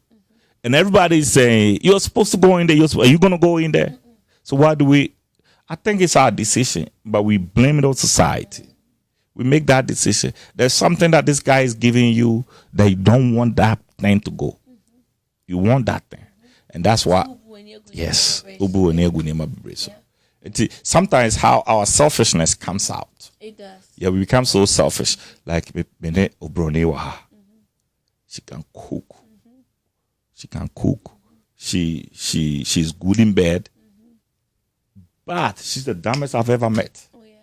and everybody is saying you're supposed to go in there. Are you gonna go in there? So why do we? I think it's our decision, but we blame it on society. We make that decision. There's something that this guy is giving you that you don't want that thing to go. You want that thing. And that's why, yes, Ubu and Egu Nema Bibriso. Sometimes how our selfishness comes out. It does. Yeah, we become so selfish. Like, Bene Obronewa. She can cook. She can cook. She's good in bed. But she's the dumbest I've ever met. Oh, yeah.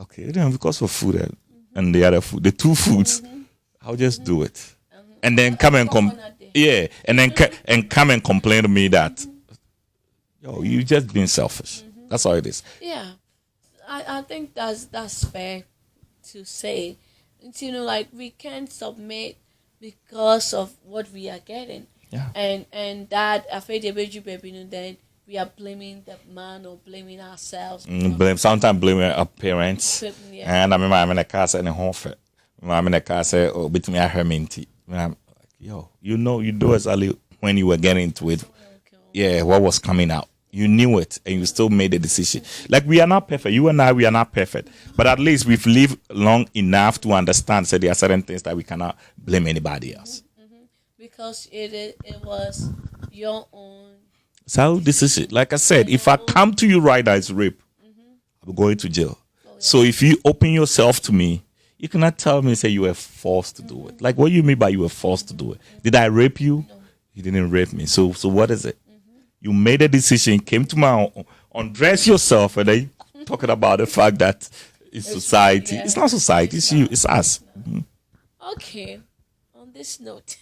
Okay, then because of food and the other food, the two foods, I'll just do it. And then come and come and complain to me that, yo, you just being selfish. That's all it is. Yeah, I think that's fair to say. It's, you know, like we can't submit because of what we are getting. Yeah. And that afraid then we are blaming the man or blaming ourselves. Sometimes blaming our parents. Yeah. And I remember I'm in a car saying home fit. I'm in a car saying, oh, between me and her minty. I'm like, yo, you know, you do exactly when you were getting into it. Yeah, what was coming out. You knew it and you still made the decision. Like, we are not perfect. You and I, we are not perfect. But at least we've lived long enough to understand that there are certain things that we cannot blame anybody else. Because it was your own. So this is it. Like I said, if I come to you right now, it's rape. I'm going to jail. Oh, yeah. So if you open yourself to me, you cannot tell me, say you were forced to do it. Like, what do you mean by you were forced to do it? Did I rape you? No. You didn't rape me. So what is it? You made a decision, came to my undress yourself, and then you talking about the fact that it's society. Yeah. It's not society, it's you, it's us. Okay. On this note,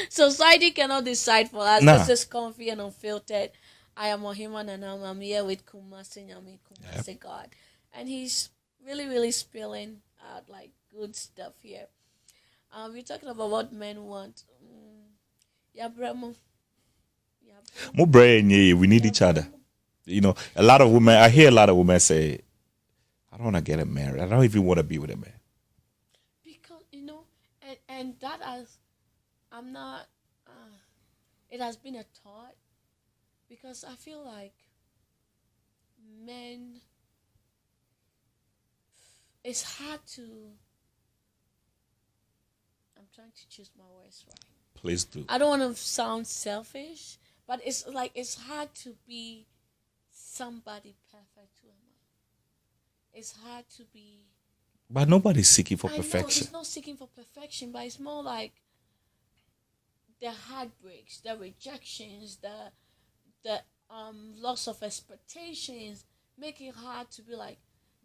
society cannot decide for us. Nah. This is comfy and unfiltered. I am Ohiman and I'm here with Kumasi Nyami, Kumasi God. And he's really spilling out like good stuff here. We're talking about what men want. Yeah, Brahmo. We need each other. You know, I hear a lot of women say, I don't want to get married. I don't even want to be with a man. Because, you know, and that I'm not, it has been a thought because I feel like men it's hard to. I'm trying to choose my words right. Please do. I don't want to sound selfish, but it's hard to be somebody perfect to a man. It's hard to be. But nobody's seeking for I know perfection. it's not seeking for perfection, but it's more like the heartbreaks, the rejections, the loss of expectations make it hard to be like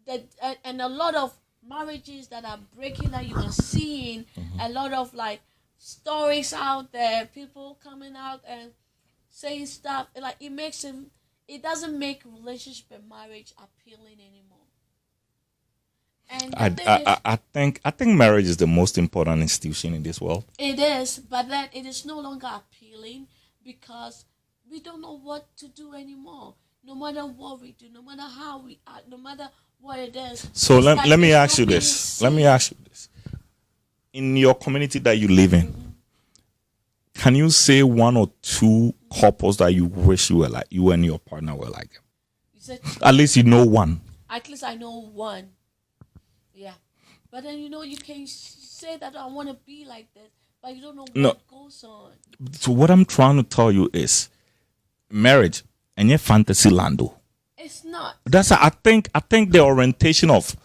that, and a lot of marriages that are breaking that you are seeing, a lot of like stories out there, people coming out and saying stuff like it doesn't make relationship and marriage appealing anymore. And I think marriage is the most important institution in this world. it is, but then it is no longer appealing because we don't know what to do anymore. No matter what we do, no matter how we act, no matter what it is. So it's let, like let me it's ask you not being this. Let me seen. ask you this. In your community that you live in, can you say one or two couples that you wish you and your partner were like them? You said, At least you know one. at least I know one. Yeah. But then, you can say that I want to be like this, but you don't know what No. goes on. So what I'm trying to tell you is marriage and your fantasy lando. It's not. I think the orientation of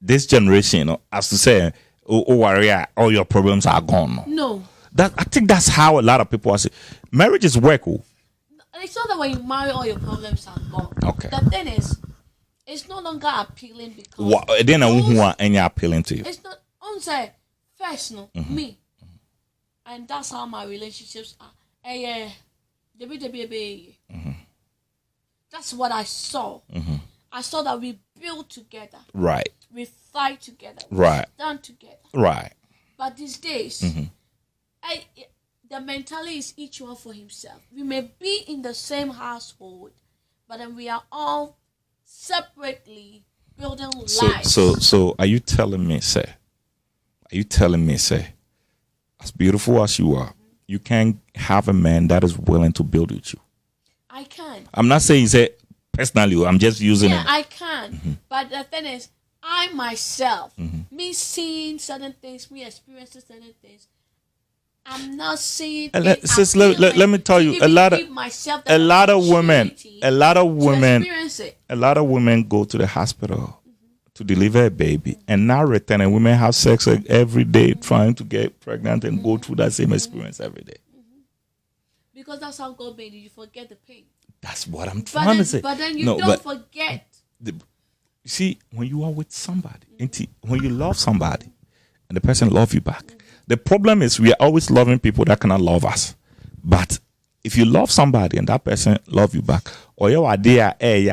this generation, as to say, oh warrior, all your problems are gone. No. I think that's how a lot of people are saying. Marriage is work. It's not that when you marry, all your problems are gone. Okay. The thing is, it's no longer appealing because Then and you're appealing to you. it's not on personal me, and that's how my relationships are. That's what I saw. I saw that we build together, Right. we fight together, Right. we stand together. Right. But these days, the mentality is each one for himself. We may be in the same household, but then we are all separately building lives. So are you telling me, as beautiful as you are, you can't have a man that is willing to build with you? I can. I'm not saying personally, I'm just using Yeah, it. I can. But the thing is, I myself, me seeing certain things, me experiencing certain things, I'm not seeing. Sis, let me tell you, a lot of women go to the hospital to deliver a baby and now return, and women have sex every day trying to get pregnant and go through that same experience every day. Because that's how God made it. You forget the pain. That's what I'm trying to say. But then you don't forget. You see, when you are with somebody, when you love somebody and the person loves you back, the problem is we are always loving people that cannot love us. But if you love somebody and that person love you back, or you are there, you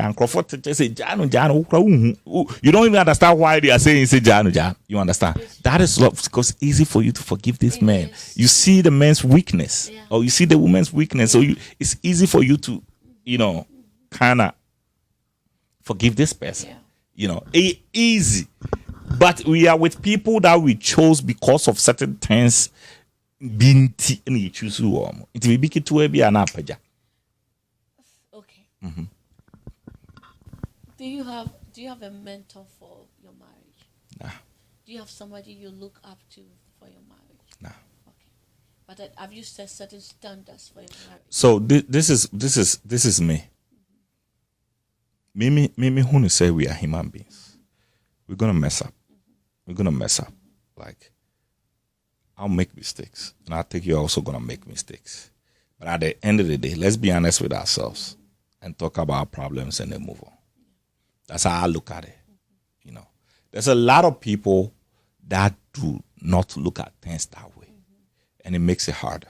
don't even understand why they are saying say Janu. You understand? That is love, because it's easy for you to forgive this man. You see the man's weakness, or you see the woman's weakness, so it's easy for you to, kind of forgive this person. Easy. But we are with people that we chose because of certain things. Binti ni choose it will be to be an apaja. Okay. Do you have a mentor for your marriage? Nah. Do you have somebody you look up to for your marriage? Nah. Okay. But have you set certain standards for your marriage? So this is me. Me who say we are human beings. We're gonna mess up. We're gonna mess up. Like, I'll make mistakes, and I think you're also gonna make mistakes. But at the end of the day, let's be honest with ourselves and talk about our problems and then move on. That's how I look at it. There's a lot of people that do not look at things that way, and it makes it harder.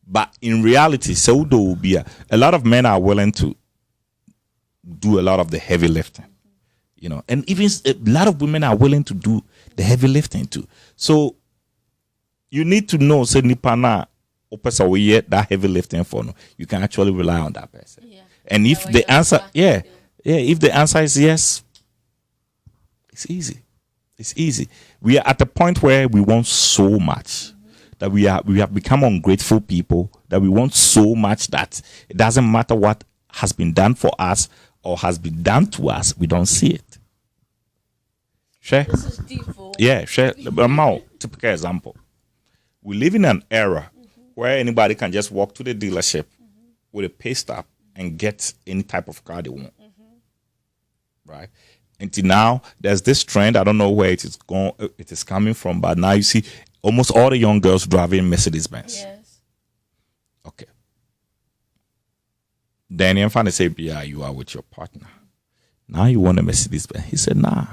But in reality, so there will be a lot of men are willing to do a lot of the heavy lifting. And even a lot of women are willing to do the heavy lifting too. So you need to know, say Nipana or person we yet that heavy lifting for no, you can actually rely on that person. Yeah. And if the answer, if the answer is yes, it's easy. It's easy. We are at a point where we want so much that we have become ungrateful people, that we want so much that it doesn't matter what has been done for us or has been done to us, we don't see it. Share. This is deep. Yeah, share. Typical example. We live in an era where anybody can just walk to the dealership with a pay stub and get any type of car they want. Right? Until now, there's this trend. I don't know where it is going. It is coming from, but now you see almost all the young girls driving Mercedes Benz. Yes. Okay. Then I'm trying to say, yeah, you are with your partner. Now you want a Mercedes Benz. He said, nah.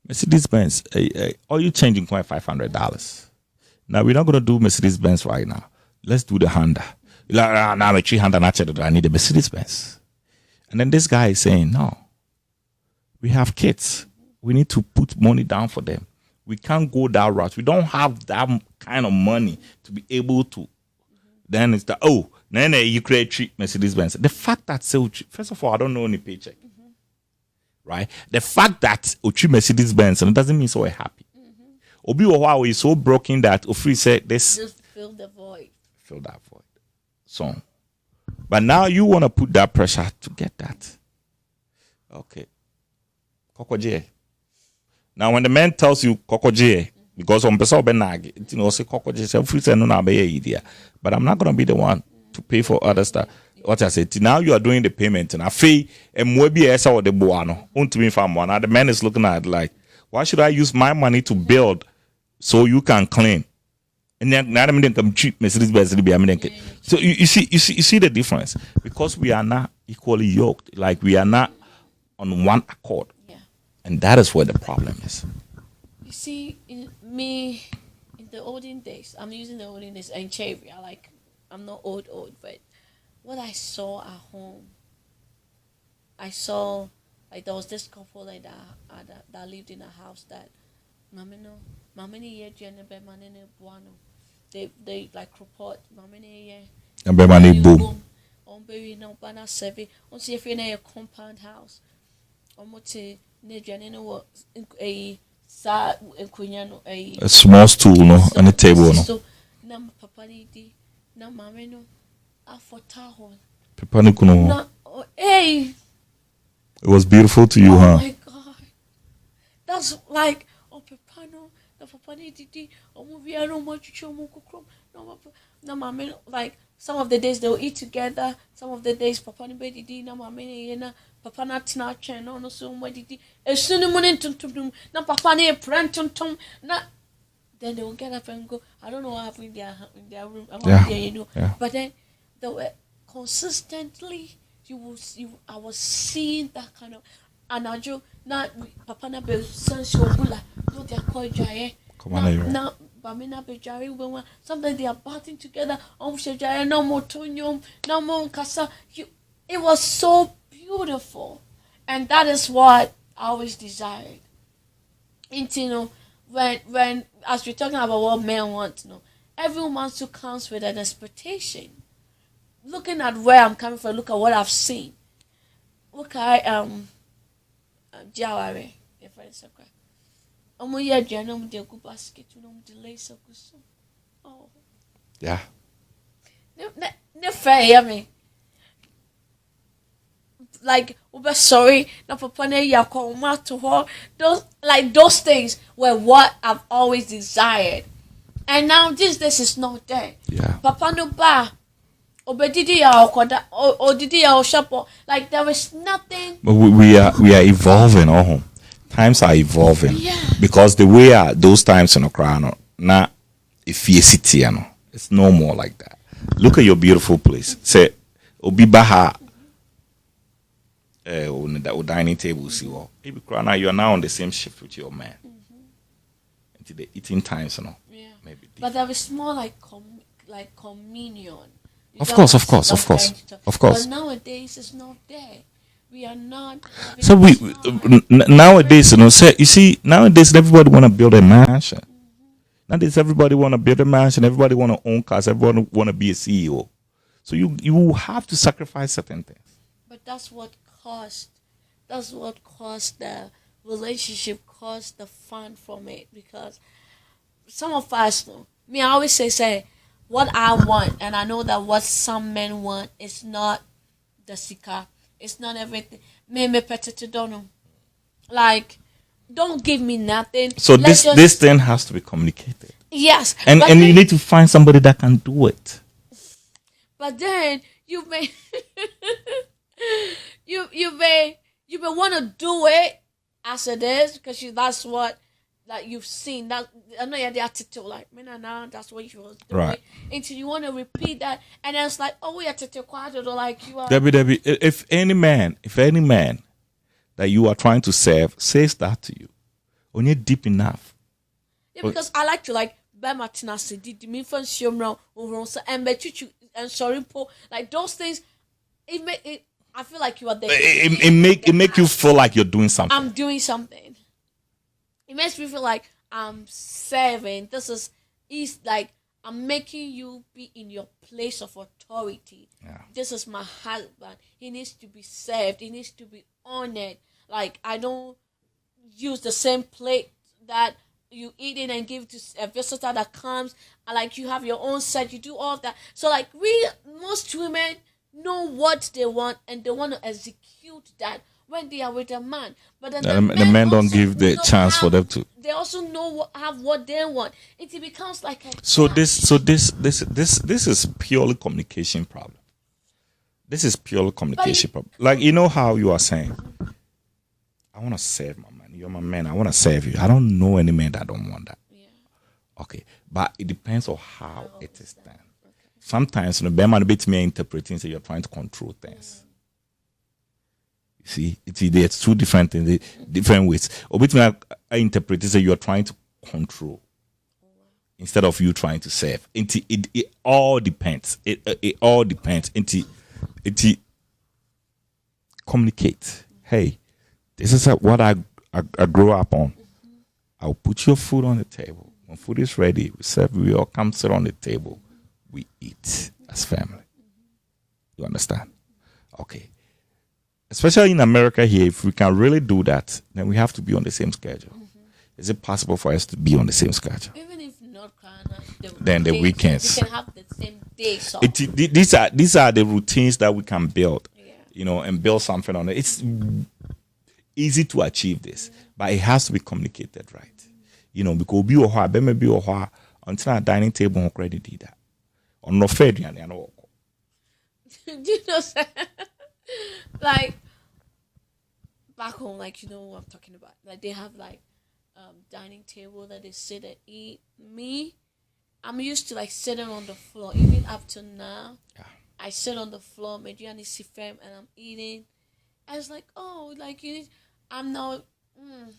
Mercedes Benz, are you changing quite $500? Now we're not gonna do Mercedes Benz right now. Let's do the Honda. Now I'm a 300. I need a Mercedes Benz. And then this guy is saying, no. We have kids. We need to put money down for them. We can't go that route. We don't have that kind of money to be able to. Then it's then you create cheap Mercedes Benz. The fact that first of all, I don't know any paycheck. Right? The fact that Ochi Mercedes Benz, and it doesn't mean so we're happy. Obi Owa is so broken that Ofri said this. Just fill the void. Fill that void. So, but now you want to put that pressure to get that. Okay. Kokoje. Now when the man tells you Kokoje, because on person benag, you know, say Kokoje, say Ofri say no na be idea. But I'm not gonna be the one to pay for other stuff. What I said, now you are doing the payment, and I feel and maybe esa or the buano. Now the man is looking at like, why should I use my money to build so you can clean? And then now I'm come cheap Mercedes Benz. So you see the difference, because we are not equally yoked, like we are not on one accord, and that is where the problem is. You see, in the olden days, I'm using the olden days and Cherry. I'm not old, but what I saw at home, I saw like there was this couple like that lived in a house that they like report boom on baby no bana seven on see if in a compound house almost a small stool no on the table no so na papa di na mama no afotahol papa no kuno hey it was beautiful to you, huh? Oh my God, that's like papa no the papa di movie I don't want to no mama like some of the days they'll eat together, some of the days papa ni be di na mama ni na papa na tina chen no so mo di as soon as morning tum na papa ni print tum na then they will get up and go. I don't know what happened in their room. But then they were consistently. I was seeing that kind of. And I just na papa na be sensual bula. No, they are called jaye. Now, bamina be jari when sometimes they are batting together. Jaye no more tonyum, no more kasa. It was so beautiful, and that is what I always desired. When as we're talking about what men want, everyone still comes with an expectation. Looking at where I'm coming from, look at what I've seen. Look at Jaware, your friend Sakra. Basket, lace oh. Yeah. No fair, me. Like sorry, na papa na yakoma to her. Those things were what I've always desired, and now this is not there. Yeah. Papa no ba, obedidi ya okoda, odidi ya oshapo. Like there is nothing. But we are evolving. Times are evolving. Yeah. Because the way those times in Ukraine, na city, it's no more like that. Look at your beautiful place. Say, Obibaha. On the dining table, see what you are now on the same shift with your man until the eating times, Yeah. Maybe different. But there is more like communion. Of course. But nowadays it's not there. We are not. So nowadays, you see, nowadays everybody want to build a mansion. Nowadays everybody want to build a mansion. Everybody want to own cars. Everybody want to be a CEO. So you have to sacrifice certain things. But that's what caused the relationship, caused the fun from it, because some of us I always say what I want, and I know that what some men want is not the sika, it's not everything. Me petite don't know. Like don't give me nothing. So Let's this thing has to be communicated. yes, And but and then, you need to find somebody that can do it. but then you may you may want to do it as it is because that's what like you've seen that I know you're the attitude like man now that's what you was doing Right. until you want to repeat that and then it's like oh we are to quiet or like you are Debbie, if any man that you are trying to serve says that to you, when you're deep enough, yeah because I like to like bear my tenacity did me from shomro over and bet you and sorry po like those things it make it I feel like you are there it make you feel like you're doing something. I'm doing something. It makes me feel like I'm serving. This is like I'm making you be in your place of authority. Yeah. This is my husband. He needs to be served. He needs to be honored. Like I don't use the same plate that you eat in and give to a visitor that comes. And like you have your own set. You do all of that. So like most women know what they want and they want to execute that when they are with a man. But then The men don't also give the know chance for them to. They also know have what they want. It becomes like a So clash. this is purely communication problem. This is purely communication problem. Like you know how you are saying, I want to serve my man. You're my man. I want to serve you. I don't know any man that don't want that. Yeah. Okay, but it depends on how it is done. Sometimes the man bit me interpreting say you're trying to control things. You see, there's two different things, different ways. Or bit me I interpret it say you're trying to control instead of you trying to serve. It all depends. It all depends. It communicate. Hey, this is what I grew up on. I'll put your food on the table. When food is ready, we serve. We all come sit on the table. We eat as family. You understand? Okay. Especially in America here, if we can really do that, then we have to be on the same schedule. Is it possible for us to be on the same schedule? Even if not Ghana, Then the weekends. we can have the same days off. These are the routines that we can build, Yeah. and build something on it. It's easy to achieve this, but it has to be communicated right. Because be or be or until our dining table on credit did that. On no fair, Do you know, like back home, like you know what I'm talking about. Like they have like dining table that they sit and eat. Me, I'm used to like sitting on the floor. Even up to now, I sit on the floor, Mediani Sifem, and I'm eating. I was like, oh, like I'm not.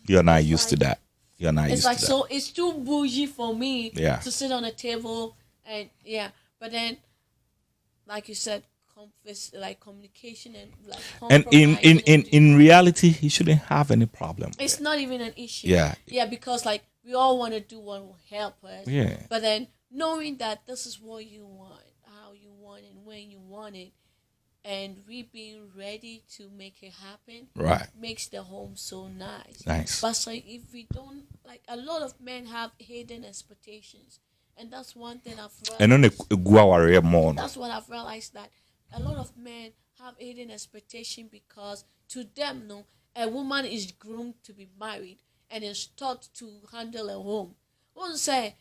You're not used to that. You're not It's used like to that. so. It's too bougie for me Yeah. to sit on a table and yeah. But then, like you said, like communication and like And compromise in reality, he shouldn't have any problem. it's not even an issue. Yeah. Yeah, because like we all want to do what will help us. Yeah. But then knowing that this is what you want, how you want it, when you want it, and we being ready to make it happen, Right. makes the home so nice. Nice. But so if we don't like, a lot of men have hidden expectations, and that's one thing I've realized. And then a go more. That's what I've realized, that a lot of men have hidden expectation because to them, no, a woman is groomed to be married and is taught to handle a home. One say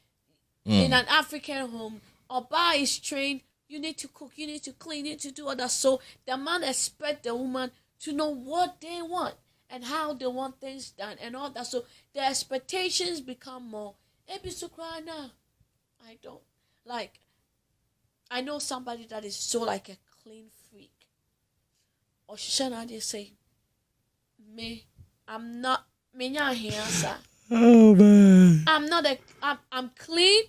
in an African home, Oba is trained. You need to cook, you need to clean, you need to do all that. So the man expect the woman to know what they want and how they want things done and all that. So the expectations become more. I don't like. I know somebody that is so like a clean freak. Or Shana they say, me, I'm not me nya here, sir. Oh man. I'm clean.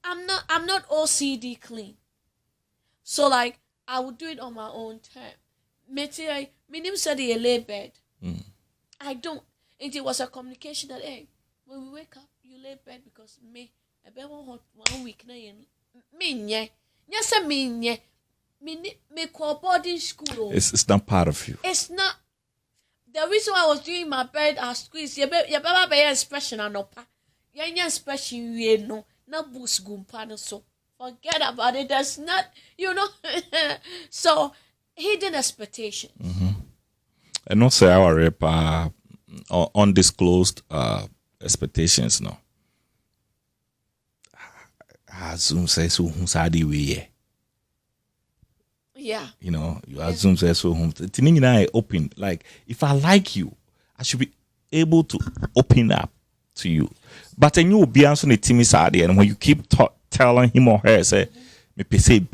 I'm not OCD clean. So like I would do it on my own time. My name said he lay bed. I don't. It was a communication that hey, when we wake up, you lay bed because me I bet 1 week na me me call boarding school. It's not part of you. It's not. The reason why I was doing my bed at school is you better be expression anopa. Your expression we no na boost gumpa so forget about it. That's not so hidden expectations. And not say our rep undisclosed expectations, no. Assume says so who's way. Yeah. You know, you assume says so whom open. Like if I like you, I should be able to open up to you. But then you will be answering the team side, and when you keep telling him or her, say, me PC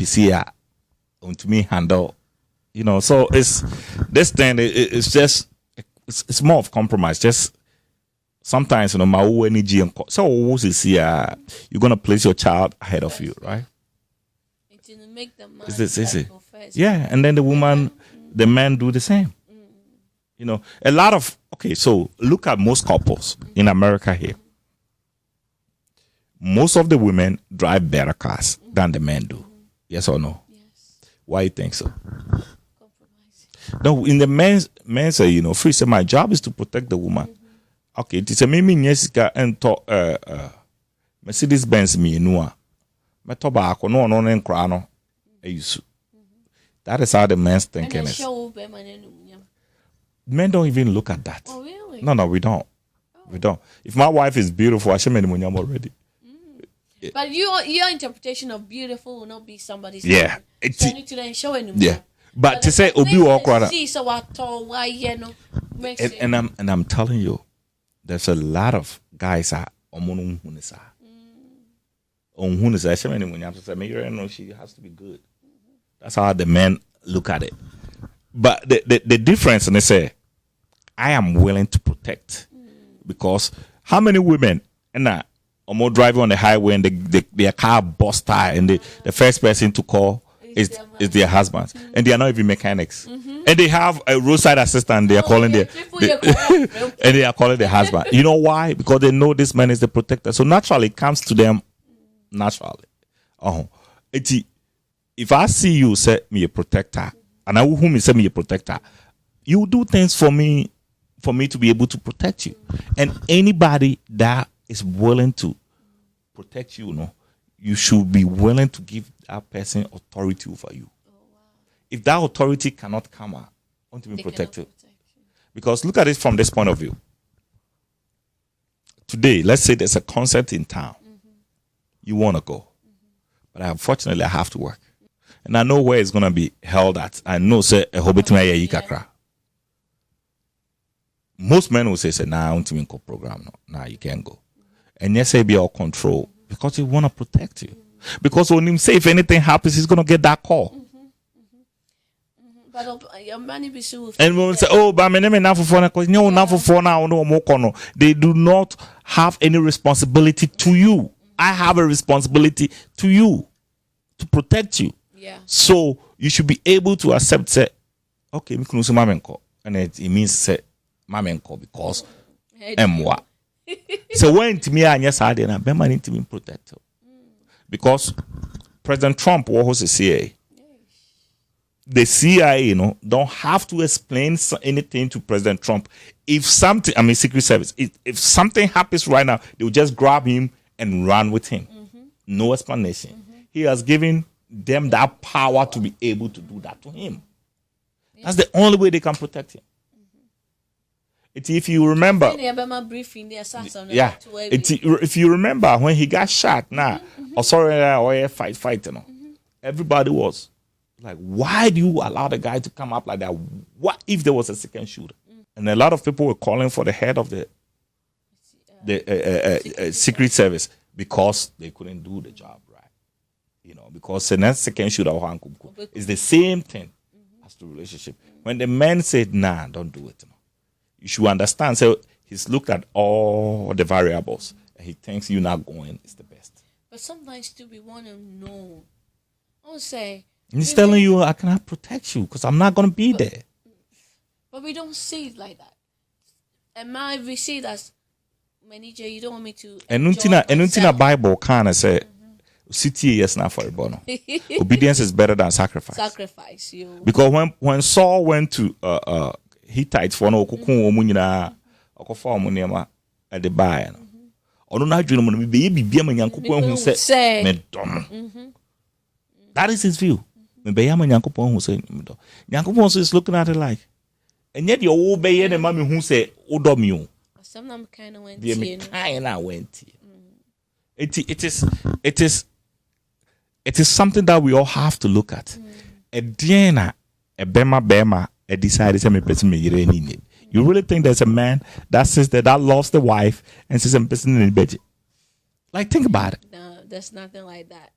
to me handle, you know. So it's this thing. It's just it's more of compromise. Just sometimes, you know, my own energy and so you're gonna place your child ahead of you, right? It didn't make the man. Is it? Yeah, and then the man do the same. You know, a lot of so look at most couples in America here. Most of the women drive better cars than the men do. Yes or no? Yes. Why you think so? Compromise. No, in the men's say, you know, free say my job is to protect the woman. Okay, it's a mimi nyesika and to Mercedes Benz me no. Meto ba ko no nkra no ayusu. That is how the men's thinking is. Men don't even look at that. Oh, really? No, we don't. We don't. If my wife is beautiful, I should make money already. But your interpretation of beautiful will not be somebody's. Yeah. So you need to then show it. Yeah. But to say obi walk see so what tall why you know makes it. And I'm telling you, there's a lot of guys are omonunhunisa. Onhunisa, I should make money. I'm saying maybe she has to be good. That's how the men look at it. But the difference, and they say, I am willing to protect. Because how many women are more driving on the highway and their car bust tire and the first person to call is their husband. And they are not even mechanics. And they have a roadside assistant they are calling and they are calling the husband. You know why? Because they know this man is the protector. So naturally it comes to them naturally. If I see you say me a protector, and I will whom say me a protector, you do things for me to be able to protect you. And anybody that is willing to protect you, you should be willing to give that person authority over you. Oh, wow. If that authority cannot come out, want to be protected. Because look at it from this point of view. Today, let's say there's a concert in town. You want to go. But unfortunately, I have to work. And I know where it's going to be held at. I know, say, a hobbit kakra. Most men will say, nah, I want to make a program. No, nah, you can't go. And yes, say be all control because he want to protect you. Because when him say if anything happens, he's going to get that call. But your money be so. And when we say, oh, but my name is now for no, now for now, no more. They do not have any responsibility to you. I have a responsibility to you to protect you. Yeah. So you should be able to accept, say, okay, and it means say, mamenko because emwa. So when to me and yes, I didn't have money to be protected. Because President Trump was the CIA. The CIA, don't have to explain anything to President Trump. If something, Secret Service, if something happens right now, they will just grab him and run with him. No explanation. He has given them that power to be able to do that to him. That's the only way they can protect him. If you remember, if you remember when he got shot, fight, everybody was like, why do you allow the guy to come up like that? What if there was a second shooter? And a lot of people were calling for the head of the Secret Service because they couldn't do the job right. Because the next second shooter is the same thing as the relationship. When the man said, nah, don't do it. You should understand. So he's looked at all the variables and he thinks you not going is the best. But sometimes too we want to know. I would say. And he's telling you I cannot protect you because I'm not going to be there. But we don't see it like that. And we see it as manager. You don't want me to. And until Bible kind of say, "City yes not for a bono. Obedience is better than sacrifice." Sacrifice you. Because when Saul went to Hittites for no kuku omunyina okofa omunema at the buy no ono na adwene mo no be bibia manyankopon hu se medom. That is his view. Me be ya manyankopon hu se medom. Nyankopon is looking at it like and yet your wo be ye na ma me hu se Odomio. Sometimes kind of went The to, me kind of went. It is something that we all have to look at. A Diana, a Bema, a decided to me person me it. You really think there's a man that says that loves the wife and says I'm person in the bed? Like, think about it. No, there's nothing like that.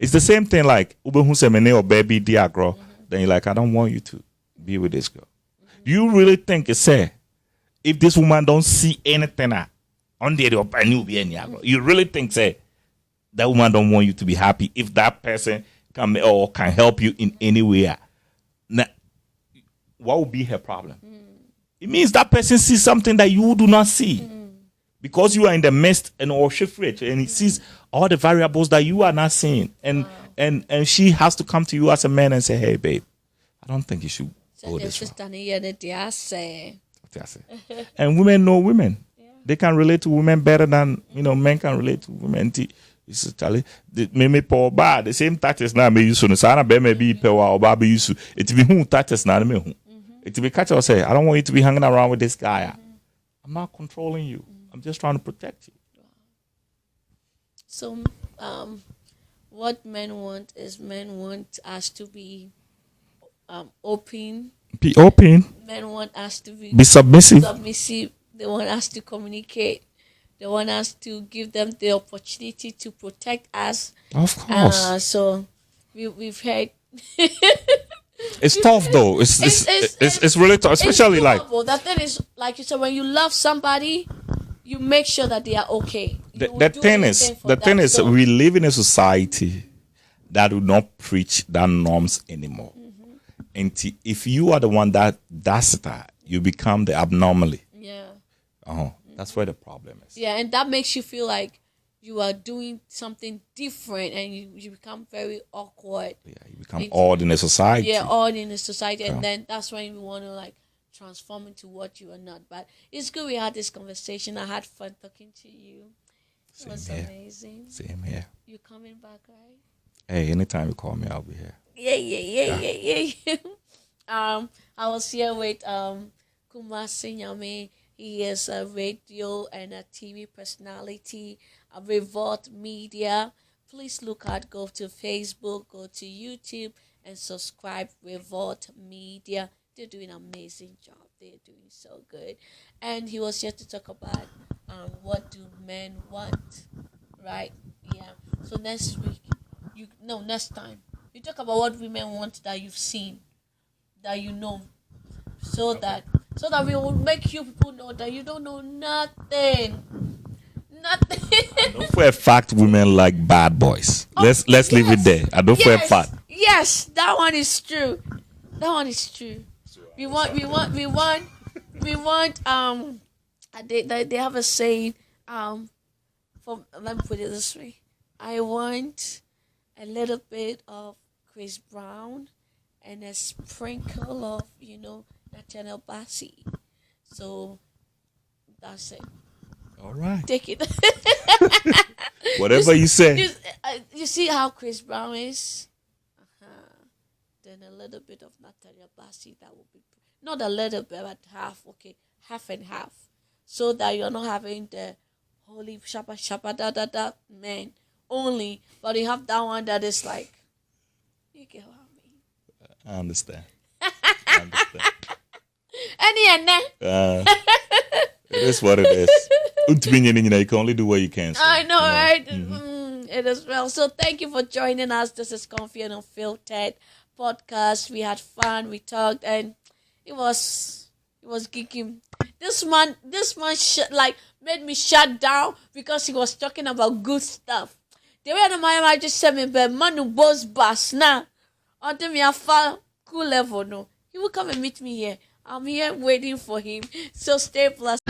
It's the same thing like Ube who say or baby dear girl. Then you're like, I don't want you to be with this girl. Do you really think it's say if this woman don't see anything on the you really think say that woman don't want you to be happy if that person can help you in any way? Now, what would be her problem? It means that person sees something that you do not see. Because you are in the midst and or shift rich and he sees all the variables that you are not seeing. And she has to come to you as a man and say, hey babe, I don't think you should go this way. And women know women. Yeah. They can relate to women better than men can relate to women. It's Charlie. Me poor bad. The same tactics now me use so sana be me be power or baby use it be who tactics now me who. It be catch or say I don't want you to be hanging around with this guy. I'm not controlling you. I'm just trying to protect you. So, what men want is men want us to be open. Be open. Men want us to be submissive. They want us to communicate. They want us to give them the opportunity to protect us. Of course. So we've heard. It's tough though. It's really tough, especially like. The thing is, like you said, when you love somebody, you make sure that they are okay. The thing is, we live in a society that do not preach that norms anymore. And if you are the one that does that, you become the abnormally. Yeah. That's where the problem is. Yeah, and that makes you feel like you are doing something different, and you become very awkward. Yeah, you become odd in a society. Yeah, odd in a society, and then that's when you want to like transform into what you are not. But it's good we had this conversation. I had fun talking to you. It was amazing. Same here. You coming back, right? Hey, anytime you call me, I'll be here. Yeah. I was here with Kumasi Nyame. He is a radio and a TV personality, a Revolt Media. Please go to Facebook, go to YouTube, and subscribe Revolt Media. They're doing an amazing job. They're doing so good. And he was here to talk about what do men want, right? Yeah. So next time, you talk about what women want that you've seen, that you know, so that we will make you people know that you don't know nothing. I know for a fact women like bad boys. Let's leave it there. I know for a fact. Yes, that one is true. We want they have a saying, let me put it this way. I want a little bit of Chris Brown and a sprinkle of, Nathaniel Bassey. So that's it. All right. Take it. Whatever you say. You see how Chris Brown is? Then a little bit of Nathaniel Bassey. That will be not a little bit, but half. Okay, half and half, so that you're not having the holy shabba da da da man only, but you have that one that is like, you get what I mean. I understand. It is what it is. You can only do what you can. So, I know, right? It is well. So thank you for joining us. This is Comfy and Unfiltered podcast. We had fun. We talked, and it was geeky. This man made me shut down because he was talking about good stuff. The way I just said me, but man who boss bass now until me a fall cool level. No, he will come and meet me here. I'm here waiting for him. So stay blessed.